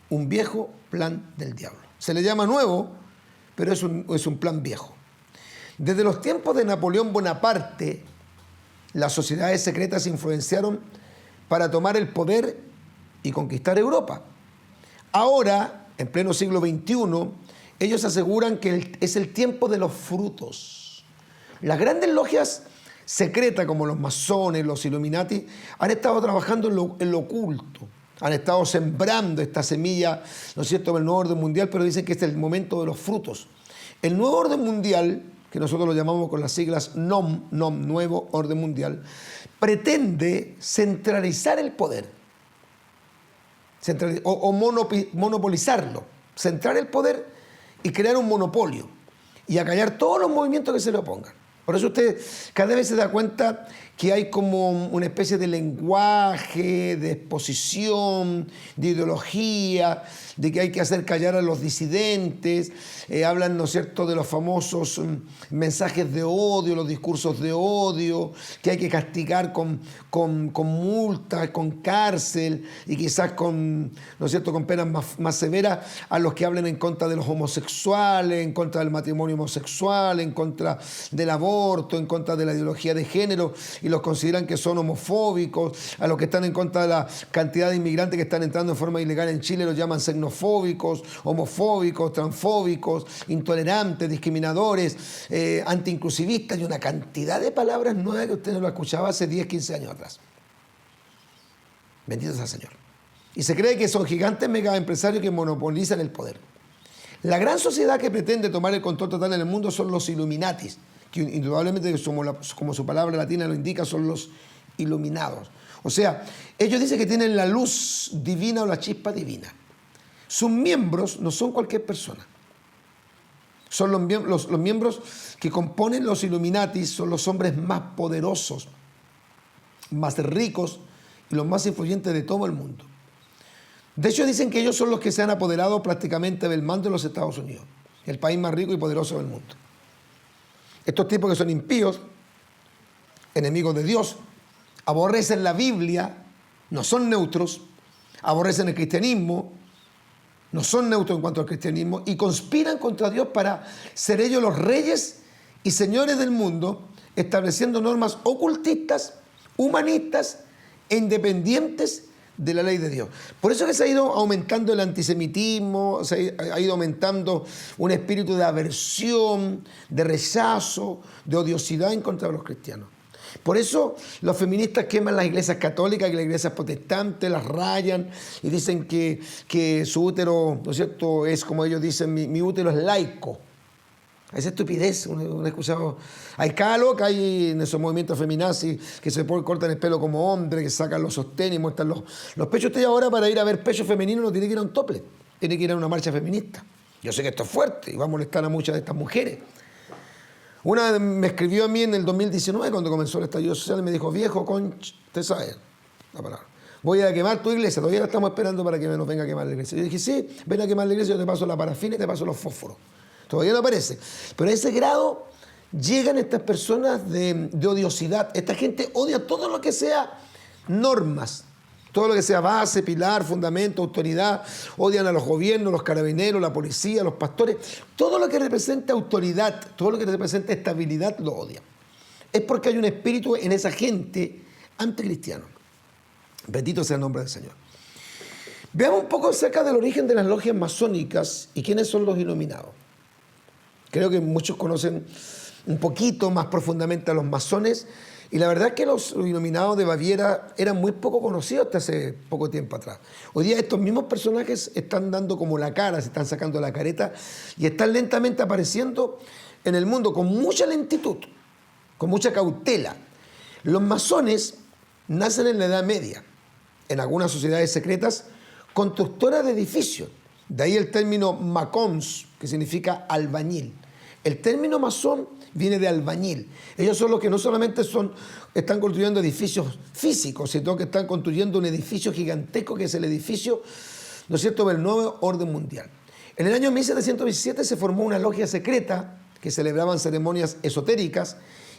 un viejo plan del diablo. Se le llama nuevo, pero es un plan viejo. Desde los tiempos de Napoleón Bonaparte, las sociedades secretas se influenciaron para tomar el poder y conquistar Europa. Ahora, en pleno siglo XXI, ellos aseguran que es el tiempo de los frutos. Las grandes logias secretas como los masones, los Illuminati, han estado trabajando en lo oculto. Han estado sembrando esta semilla, ¿no es cierto?, del nuevo orden mundial, pero dicen que este es el momento de los frutos. El nuevo orden mundial, que nosotros lo llamamos con las siglas NOM, Nuevo Orden Mundial, pretende centralizar el poder. Monopolizarlo. Centrar el poder y crear un monopolio. Y acallar todos los movimientos que se le opongan. Por eso usted cada vez se da cuenta que hay como una especie de lenguaje, de exposición, de ideología, de que hay que hacer callar a los disidentes, hablan, ¿no es cierto?, de los famosos mensajes de odio, los discursos de odio, que hay que castigar con multas, con cárcel y quizás con, ¿no es cierto?, con penas más severas a los que hablen en contra de los homosexuales, en contra del matrimonio homosexual, en contra del aborto, en contra de la ideología de género, y los consideran que son homofóbicos, a los que están en contra de la cantidad de inmigrantes que están entrando en forma ilegal en Chile los llaman xenofóbicos, homofóbicos, transfóbicos, intolerantes, discriminadores, antiinclusivistas y una cantidad de palabras nuevas que usted no lo escuchaba hace 10, 15 años atrás. Bendito sea el Señor. Y se cree que son gigantes mega empresarios que monopolizan el poder. La gran sociedad que pretende tomar el control total en el mundo son los Illuminatis, que indudablemente, como su palabra latina lo indica, son los iluminados. O sea, ellos dicen que tienen la luz divina o la chispa divina. sus miembros no son cualquier persona. Son los miembros que componen los Illuminati, son los hombres más poderosos, más ricos y los más influyentes de todo el mundo. De hecho, dicen que ellos son los que se han apoderado prácticamente del mando de los Estados Unidos, el país más rico y poderoso del mundo. Estos tipos que son impíos, enemigos de Dios, aborrecen la Biblia, no son neutros, aborrecen el cristianismo, no son neutros en cuanto al cristianismo y conspiran contra Dios para ser ellos los reyes y señores del mundo, estableciendo normas ocultistas, humanistas e independientes de la ley de Dios. Por eso es que se ha ido aumentando el antisemitismo, se ha ido aumentando un espíritu de aversión, de rechazo, de odiosidad en contra de los cristianos. Por eso los feministas queman las iglesias católicas y las iglesias protestantes, las rayan y dicen que su útero, ¿no es cierto?, es como ellos dicen, mi útero es laico. Esa estupidez, un excusado. Hay cada loca ahí en esos movimientos feminazis que se cortan el pelo como hombre, que sacan los sostenes y muestran los pechos. Usted ahora para ir a ver pechos femeninos no tiene que ir a un tople, tiene que ir a una marcha feminista. Yo sé que esto es fuerte y va a molestar a muchas de estas mujeres. Una me escribió a mí en el 2019 cuando comenzó el estallido social y me dijo, viejo conch, usted sabe la palabra, voy a quemar tu iglesia, todavía la estamos esperando para que nos venga a quemar la iglesia. Yo dije, sí, ven a quemar la iglesia, yo te paso la parafina y te paso los fósforos. Todavía no aparece. Pero a ese grado llegan estas personas de odiosidad. Esta gente odia todo lo que sea normas, todo lo que sea base, pilar, fundamento, autoridad. Odian a los gobiernos, los carabineros, la policía, los pastores. Todo lo que represente autoridad, todo lo que represente estabilidad, lo odian. Es porque hay un espíritu en esa gente anticristiano. Bendito sea el nombre del Señor. Veamos un poco acerca del origen de las logias masónicas y quiénes son los iluminados. Creo que muchos conocen un poquito más profundamente a los masones y la verdad es que los iluminados de Baviera eran muy poco conocidos hasta hace poco tiempo atrás. Hoy día estos mismos personajes están dando como la cara, se están sacando la careta y están lentamente apareciendo en el mundo con mucha lentitud, con mucha cautela. Los masones nacen en la Edad Media, en algunas sociedades secretas constructoras de edificios. De ahí el término macons, que significa albañil. El término masón viene de albañil. Ellos son los que no solamente están construyendo edificios físicos, sino que están construyendo un edificio gigantesco que es el edificio, ¿no es cierto?, del nuevo orden mundial. En el año 1717 se formó una logia secreta que celebraban ceremonias esotéricas,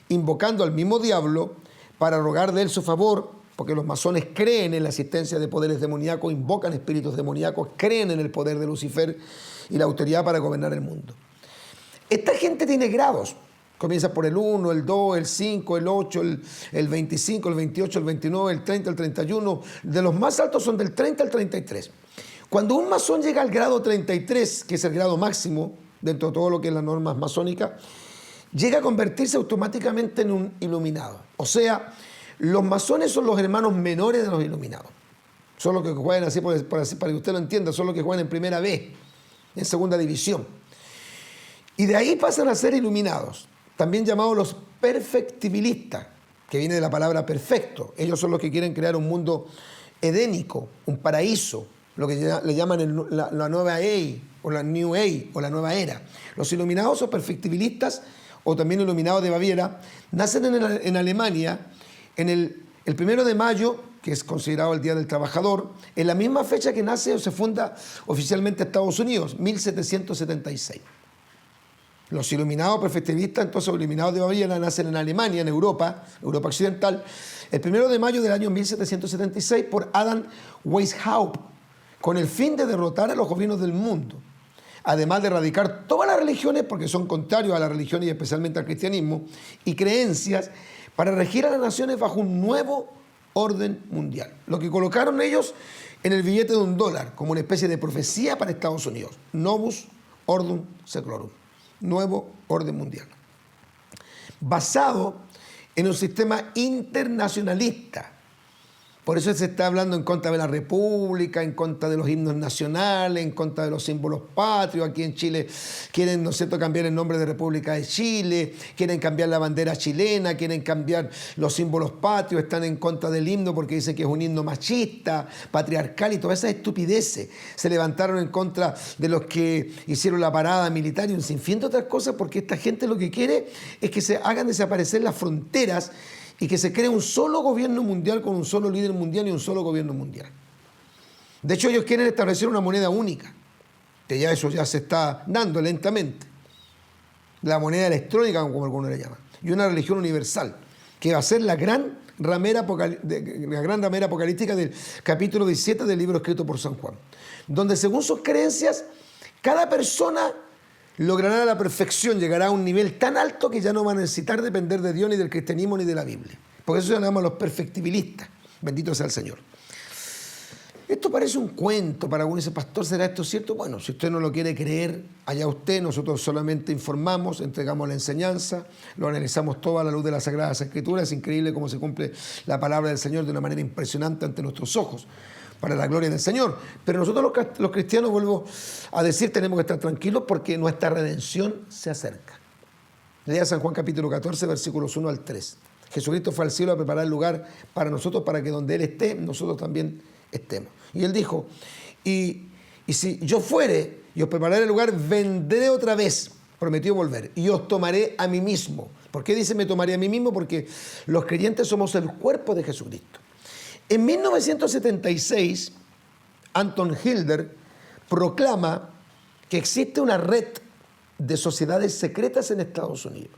invocando al mismo diablo para rogar de él su favor, porque los masones creen en la existencia de poderes demoníacos, invocan espíritus demoníacos, creen en el poder de Lucifer y la autoridad para gobernar el mundo. Esta gente tiene grados. Comienza por el 1, el 2, el 5, el 8, el 25, el 28, el 29, el 30, el 31. De los más altos son del 30 al 33. Cuando un masón llega al grado 33, que es el grado máximo dentro de todo lo que es las normas masónicas, llega a convertirse automáticamente en un iluminado. O sea, los masones son los hermanos menores de los iluminados. Son los que juegan así, para que usted lo entienda, son los que juegan en primera B, en segunda división. Y de ahí pasan a ser iluminados, también llamados los perfectibilistas, que viene de la palabra perfecto. Ellos son los que quieren crear un mundo edénico, un paraíso, lo que le llaman la nueva Age, o la New Age, o la nueva era. Los iluminados o perfectibilistas, o también iluminados de Baviera, nacen en Alemania, en el 1 de mayo, que es considerado el Día del Trabajador, en la misma fecha que nace o se funda oficialmente Estados Unidos, 1776. Los iluminados perfectibilistas, entonces iluminados de Baviera, nacen en Alemania, en Europa Occidental, el 1 de mayo del año 1776 por Adam Weishaupt, con el fin de derrotar a los gobiernos del mundo, además de erradicar todas las religiones, porque son contrarios a la religión y especialmente al cristianismo, y creencias, para regir a las naciones bajo un nuevo orden mundial. Lo que colocaron ellos en el billete de $1, como una especie de profecía para Estados Unidos. Novus Ordum Seclorum. Nuevo orden mundial. Basado en un sistema internacionalista. Por eso se está hablando en contra de la República, en contra de los himnos nacionales, en contra de los símbolos patrios. Aquí en Chile quieren, ¿no es cierto?, cambiar el nombre de República de Chile, quieren cambiar la bandera chilena, quieren cambiar los símbolos patrios, están en contra del himno porque dicen que es un himno machista, patriarcal y todas esas estupideces. Se levantaron en contra de los que hicieron la parada militar y un sinfín de otras cosas, porque esta gente lo que quiere es que se hagan desaparecer las fronteras y que se cree un solo gobierno mundial con un solo líder mundial y un solo gobierno mundial. De hecho, ellos quieren establecer una moneda única, que ya eso ya se está dando lentamente. La moneda electrónica, como algunos le llaman, y una religión universal, que va a ser la gran ramera apocalíptica del capítulo 17 del libro escrito por San Juan, donde según sus creencias, cada persona logrará la perfección, llegará a un nivel tan alto que ya no va a necesitar depender de Dios, ni del cristianismo, ni de la Biblia. Porque eso se llama los perfectibilistas. Bendito sea el Señor. Esto parece un cuento para algunos. Dice, pastor, ¿será esto cierto? Bueno, si usted no lo quiere creer, allá usted. Nosotros solamente informamos, entregamos la enseñanza, lo analizamos todo a la luz de las Sagradas Escrituras. Es increíble cómo se cumple la palabra del Señor de una manera impresionante ante nuestros ojos, para la gloria del Señor. Pero nosotros los cristianos, vuelvo a decir, tenemos que estar tranquilos porque nuestra redención se acerca. Lea San Juan capítulo 14, versículos 1 al 3. Jesucristo fue al cielo a preparar el lugar para nosotros, para que donde Él esté, nosotros también estemos. Y Él dijo, y si yo fuere y os prepararé el lugar, vendré otra vez, prometió volver, y os tomaré a mí mismo. ¿Por qué dice me tomaré a mí mismo? Porque los creyentes somos el cuerpo de Jesucristo. En 1976, Anton Hilder proclama que existe una red de sociedades secretas en Estados Unidos.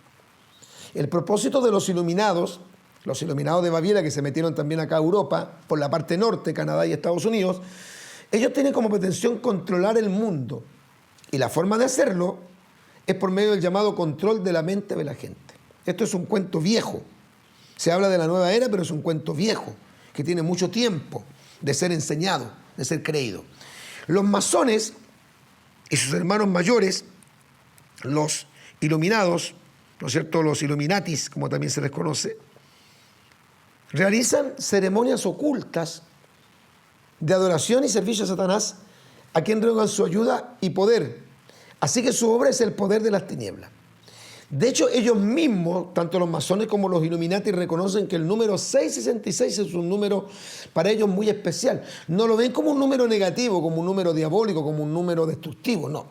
El propósito de los iluminados de Baviera, que se metieron también acá a Europa, por la parte norte, Canadá y Estados Unidos, ellos tienen como pretensión controlar el mundo. Y la forma de hacerlo es por medio del llamado control de la mente de la gente. Esto es un cuento viejo. Se habla de la nueva era, pero es un cuento viejo, que tiene mucho tiempo de ser enseñado, de ser creído. Los masones y sus hermanos mayores, los iluminados, ¿no es cierto?, los Illuminatis, como también se les conoce, realizan ceremonias ocultas de adoración y servicio a Satanás, a quien rogan su ayuda y poder. Así que su obra es el poder de las tinieblas. De hecho, ellos mismos, tanto los masones como los Illuminati, reconocen que el número 666 es un número para ellos muy especial. No lo ven como un número negativo, como un número diabólico, como un número destructivo, no.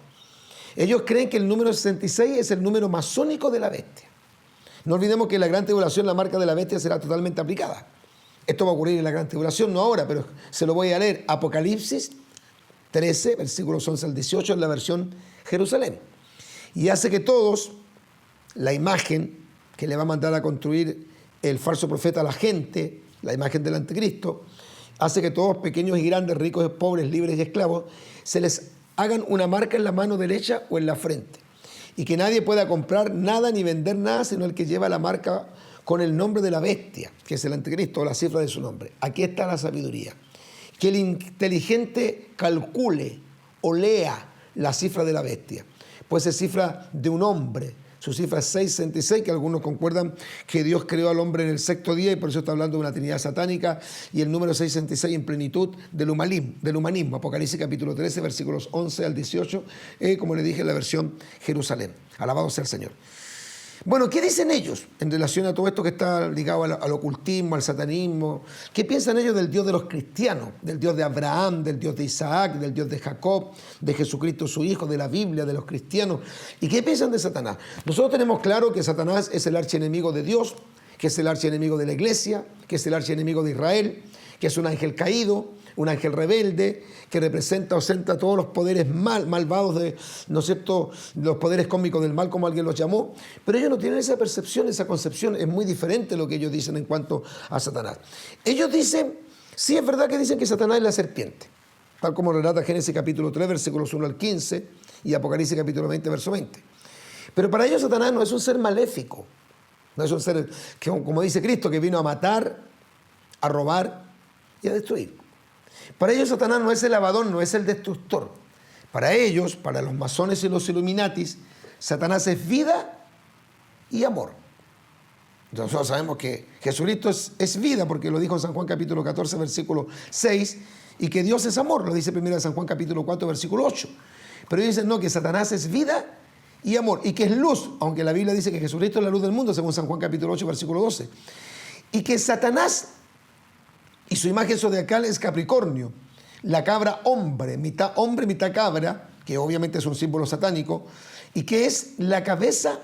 Ellos creen que el número 66 es el número masónico de la bestia. No olvidemos que en la gran tribulación la marca de la bestia será totalmente aplicada. Esto va a ocurrir en la gran tribulación, no ahora, pero se lo voy a leer. Apocalipsis 13, versículos 11 al 18, en la versión Jerusalén. Y hace que todos, la imagen que le va a mandar a construir el falso profeta a la gente, la imagen del anticristo, hace que todos, pequeños y grandes, ricos y pobres, libres y esclavos, se les hagan una marca en la mano derecha o en la frente. Y que nadie pueda comprar nada ni vender nada, sino el que lleva la marca con el nombre de la bestia, que es el anticristo, o la cifra de su nombre. Aquí está la sabiduría. Que el inteligente calcule o lea la cifra de la bestia, pues es cifra de un hombre. Su cifra es 666, que algunos concuerdan que Dios creó al hombre en el sexto día y por eso está hablando de una trinidad satánica, y el número 666 en plenitud del humanismo. Apocalipsis capítulo 13, versículos 11 al 18, como le dije, en la versión Jerusalén. Alabado sea el Señor. Bueno, ¿qué dicen ellos en relación a todo esto que está ligado al ocultismo, al satanismo? ¿Qué piensan ellos del Dios de los cristianos? Del Dios de Abraham, del Dios de Isaac, del Dios de Jacob, de Jesucristo su Hijo, de la Biblia, de los cristianos. ¿Y qué piensan de Satanás? Nosotros tenemos claro que Satanás es el archienemigo de Dios, que es el archienemigo de la iglesia, que es el archienemigo de Israel, que es un ángel caído, un ángel rebelde, que representa o centra todos los poderes malvados de, ¿no es cierto?, los poderes cósmicos del mal, como alguien los llamó. Pero ellos no tienen esa percepción, esa concepción. Es muy diferente lo que ellos dicen en cuanto a Satanás. Ellos dicen, sí es verdad que dicen que Satanás es la serpiente, tal como relata Génesis capítulo 3, versículos 1 al 15, y Apocalipsis capítulo 20, verso 20. Pero para ellos Satanás no es un ser maléfico, no es un ser que, como dice Cristo, que vino a matar, a robar y a destruir. Para ellos Satanás no es el lavador, no es el destructor. Para ellos, para los masones y los Illuminatis, Satanás es vida y amor. Nosotros sabemos que Jesucristo es vida, porque lo dijo en San Juan capítulo 14, versículo 6, y que Dios es amor, lo dice primero en San Juan capítulo 4, versículo 8. Pero ellos dicen, no, que Satanás es vida y amor, y que es luz, aunque la Biblia dice que Jesucristo es la luz del mundo, según San Juan capítulo 8, versículo 12. Y que Satanás y su imagen zodiacal es Capricornio, la cabra hombre, mitad cabra, que obviamente es un símbolo satánico, y que es la cabeza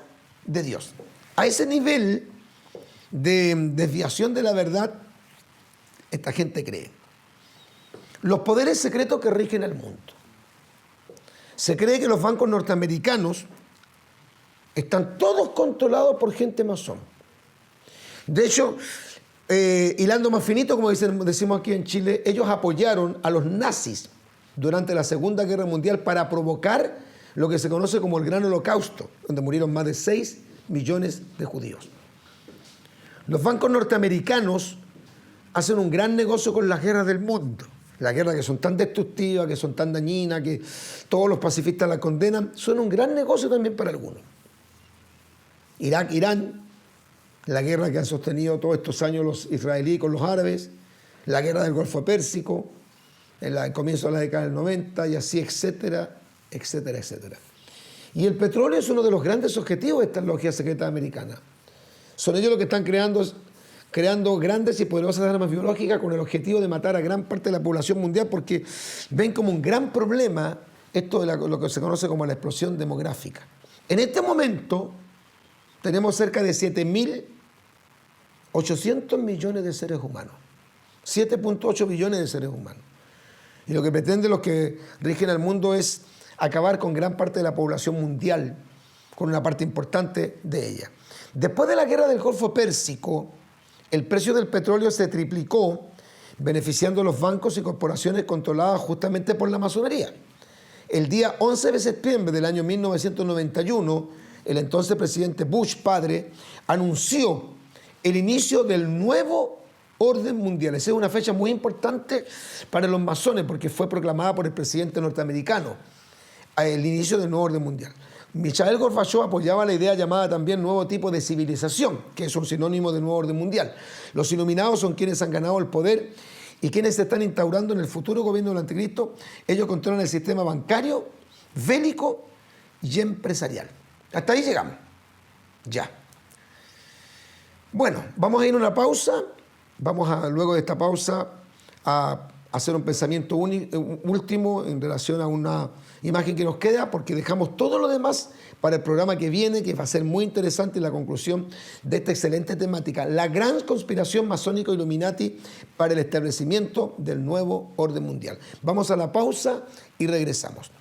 de Dios. A ese nivel de desviación de la verdad, esta gente cree. Los poderes secretos que rigen el mundo. Se cree que los bancos norteamericanos están todos controlados por gente masón. De hecho, hilando más finito, como decimos aquí en Chile, ellos apoyaron a los nazis durante la Segunda Guerra Mundial para provocar lo que se conoce como el Gran Holocausto, donde murieron más de 6 millones de judíos. Los bancos norteamericanos hacen un gran negocio con las guerras del mundo. Las guerras que son tan destructivas, que son tan dañinas, que todos los pacifistas la condenan, son un gran negocio también para algunos. Irak, Irán, la guerra que han sostenido todos estos años los israelíes con los árabes, la guerra del Golfo Pérsico, el comienzo de la década del 90 y así, etcétera, etcétera, etcétera. Y el petróleo es uno de los grandes objetivos de estas logias secretas americanas. Son ellos los que están creando grandes y poderosas armas biológicas con el objetivo de matar a gran parte de la población mundial, porque ven como un gran problema esto de lo que se conoce como la explosión demográfica. En este momento tenemos cerca de 7.800 millones de seres humanos. 7.8 billones de seres humanos. Y lo que pretenden los que rigen el mundo es acabar con gran parte de la población mundial, con una parte importante de ella. Después de la guerra del Golfo Pérsico, el precio del petróleo se triplicó, beneficiando a los bancos y corporaciones controladas justamente por la masonería. El día 11 de septiembre del año 1991, el entonces presidente Bush padre anunció el inicio del nuevo orden mundial. Esa es una fecha muy importante para los masones porque fue proclamada por el presidente norteamericano, el inicio del nuevo orden mundial. Michael Gorbachev apoyaba la idea llamada también nuevo tipo de civilización, que es un sinónimo del nuevo orden mundial. Los iluminados son quienes han ganado el poder y quienes se están instaurando en el futuro gobierno del anticristo. Ellos controlan el sistema bancario, bélico y empresarial. Hasta ahí llegamos. Ya. Bueno, vamos a ir a una pausa. Luego de esta pausa, a hacer un pensamiento último en relación a una imagen que nos queda, porque dejamos todo lo demás para el programa que viene, que va a ser muy interesante, y la conclusión de esta excelente temática, la gran conspiración masónica Illuminati para el establecimiento del nuevo orden mundial. Vamos a la pausa y regresamos.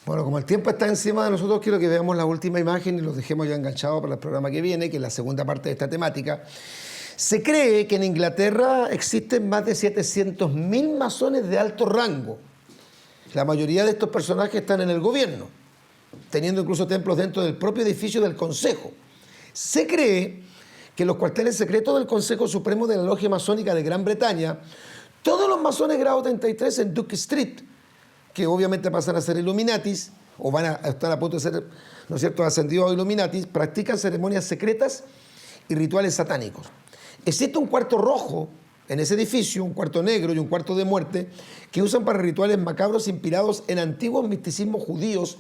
Bueno, como el tiempo está encima de nosotros, quiero que veamos la última imagen y los dejemos ya enganchados para el programa que viene, que es la segunda parte de esta temática. Se cree que en Inglaterra existen más de 700.000 masones de alto rango. La mayoría de estos personajes están en el gobierno, teniendo incluso templos dentro del propio edificio del Consejo. Se cree que en los cuarteles secretos del Consejo Supremo de la Logia Masónica de Gran Bretaña, todos los masones grado 33 en Duke Street, que obviamente pasan a ser Illuminatis, o van a estar a punto de ser, ¿no es cierto?, ascendidos a Illuminatis, practican ceremonias secretas y rituales satánicos. Existe un cuarto rojo en ese edificio, un cuarto negro y un cuarto de muerte, que usan para rituales macabros inspirados en antiguos misticismos judíos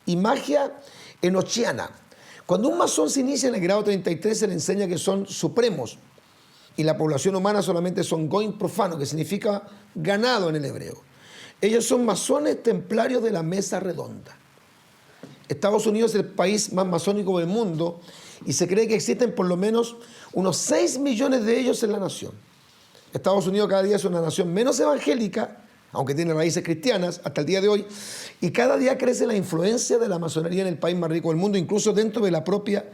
y magia enochiana. Cuando un masón se inicia en el grado 33, se le enseña que son supremos, y la población humana solamente son goim profano, que significa ganado en el hebreo. Ellos son masones templarios de la mesa redonda. Estados Unidos es el país más masónico del mundo y se cree que existen por lo menos unos 6 millones de ellos en la nación. Estados Unidos cada día es una nación menos evangélica, aunque tiene raíces cristianas hasta el día de hoy, y cada día crece la influencia de la masonería en el país más rico del mundo, incluso dentro de la propia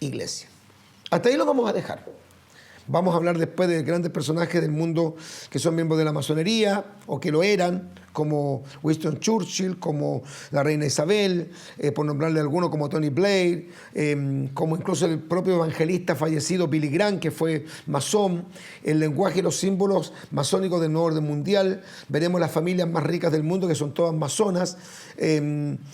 iglesia. Hasta ahí lo vamos a dejar. Vamos a hablar después de grandes personajes del mundo que son miembros de la masonería o que lo eran, como Winston Churchill, como la reina Isabel, por nombrarle alguno, como Tony Blair, como incluso el propio evangelista fallecido Billy Graham, que fue masón, el lenguaje y los símbolos masónicos del nuevo orden mundial. Veremos las familias más ricas del mundo, que son todas masonas.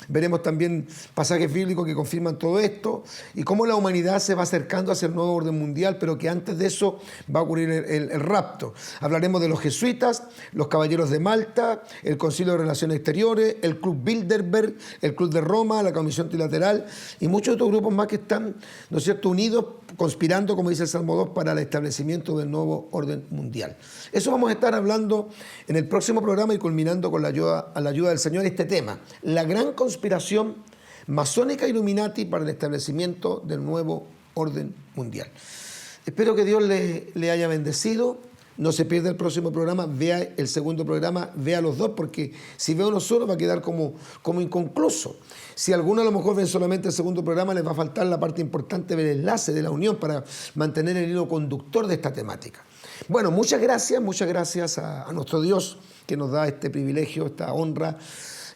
Veremos también pasajes bíblicos que confirman todo esto y cómo la humanidad se va acercando hacia el nuevo orden mundial, pero que antes de eso va a ocurrir el rapto. Hablaremos de los jesuitas, los caballeros de Malta, el Concilio de Relaciones Exteriores, el Club Bilderberg, el Club de Roma, la Comisión Trilateral y muchos otros grupos más que están, ¿no es cierto?, unidos, conspirando, como dice el Salmo 2, para el establecimiento del nuevo orden mundial. Eso vamos a estar hablando en el próximo programa y culminando con la ayuda del Señor este tema, la gran conspiración masónica Illuminati para el establecimiento del nuevo orden mundial. Espero que Dios le haya bendecido. No se pierda el próximo programa, vea el segundo programa, vea los dos, porque si ve uno solo va a quedar como inconcluso. Si alguno a lo mejor ven solamente el segundo programa, les va a faltar la parte importante del enlace, de la unión, para mantener el hilo conductor de esta temática. Bueno, muchas gracias a nuestro Dios que nos da este privilegio, esta honra,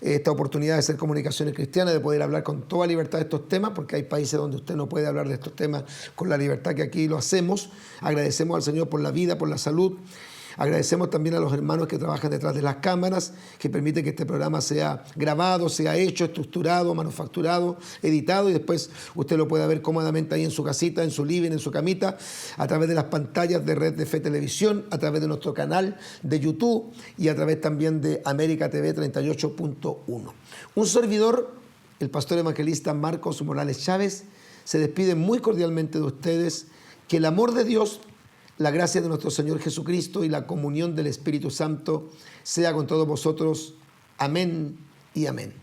esta oportunidad de hacer comunicaciones cristianas, de poder hablar con toda libertad de estos temas, porque hay países donde usted no puede hablar de estos temas con la libertad que aquí lo hacemos. Agradecemos al Señor por la vida, por la salud. Agradecemos también a los hermanos que trabajan detrás de las cámaras, que permiten que este programa sea grabado, sea hecho, estructurado, manufacturado, editado y después usted lo pueda ver cómodamente ahí en su casita, en su living, en su camita, a través de las pantallas de Red de Fe Televisión, a través de nuestro canal de YouTube y a través también de América TV 38.1. Un servidor, el pastor evangelista Marcos Morales Chávez, se despide muy cordialmente de ustedes. Que el amor de Dios, la gracia de nuestro Señor Jesucristo y la comunión del Espíritu Santo sea con todos vosotros. Amén y amén.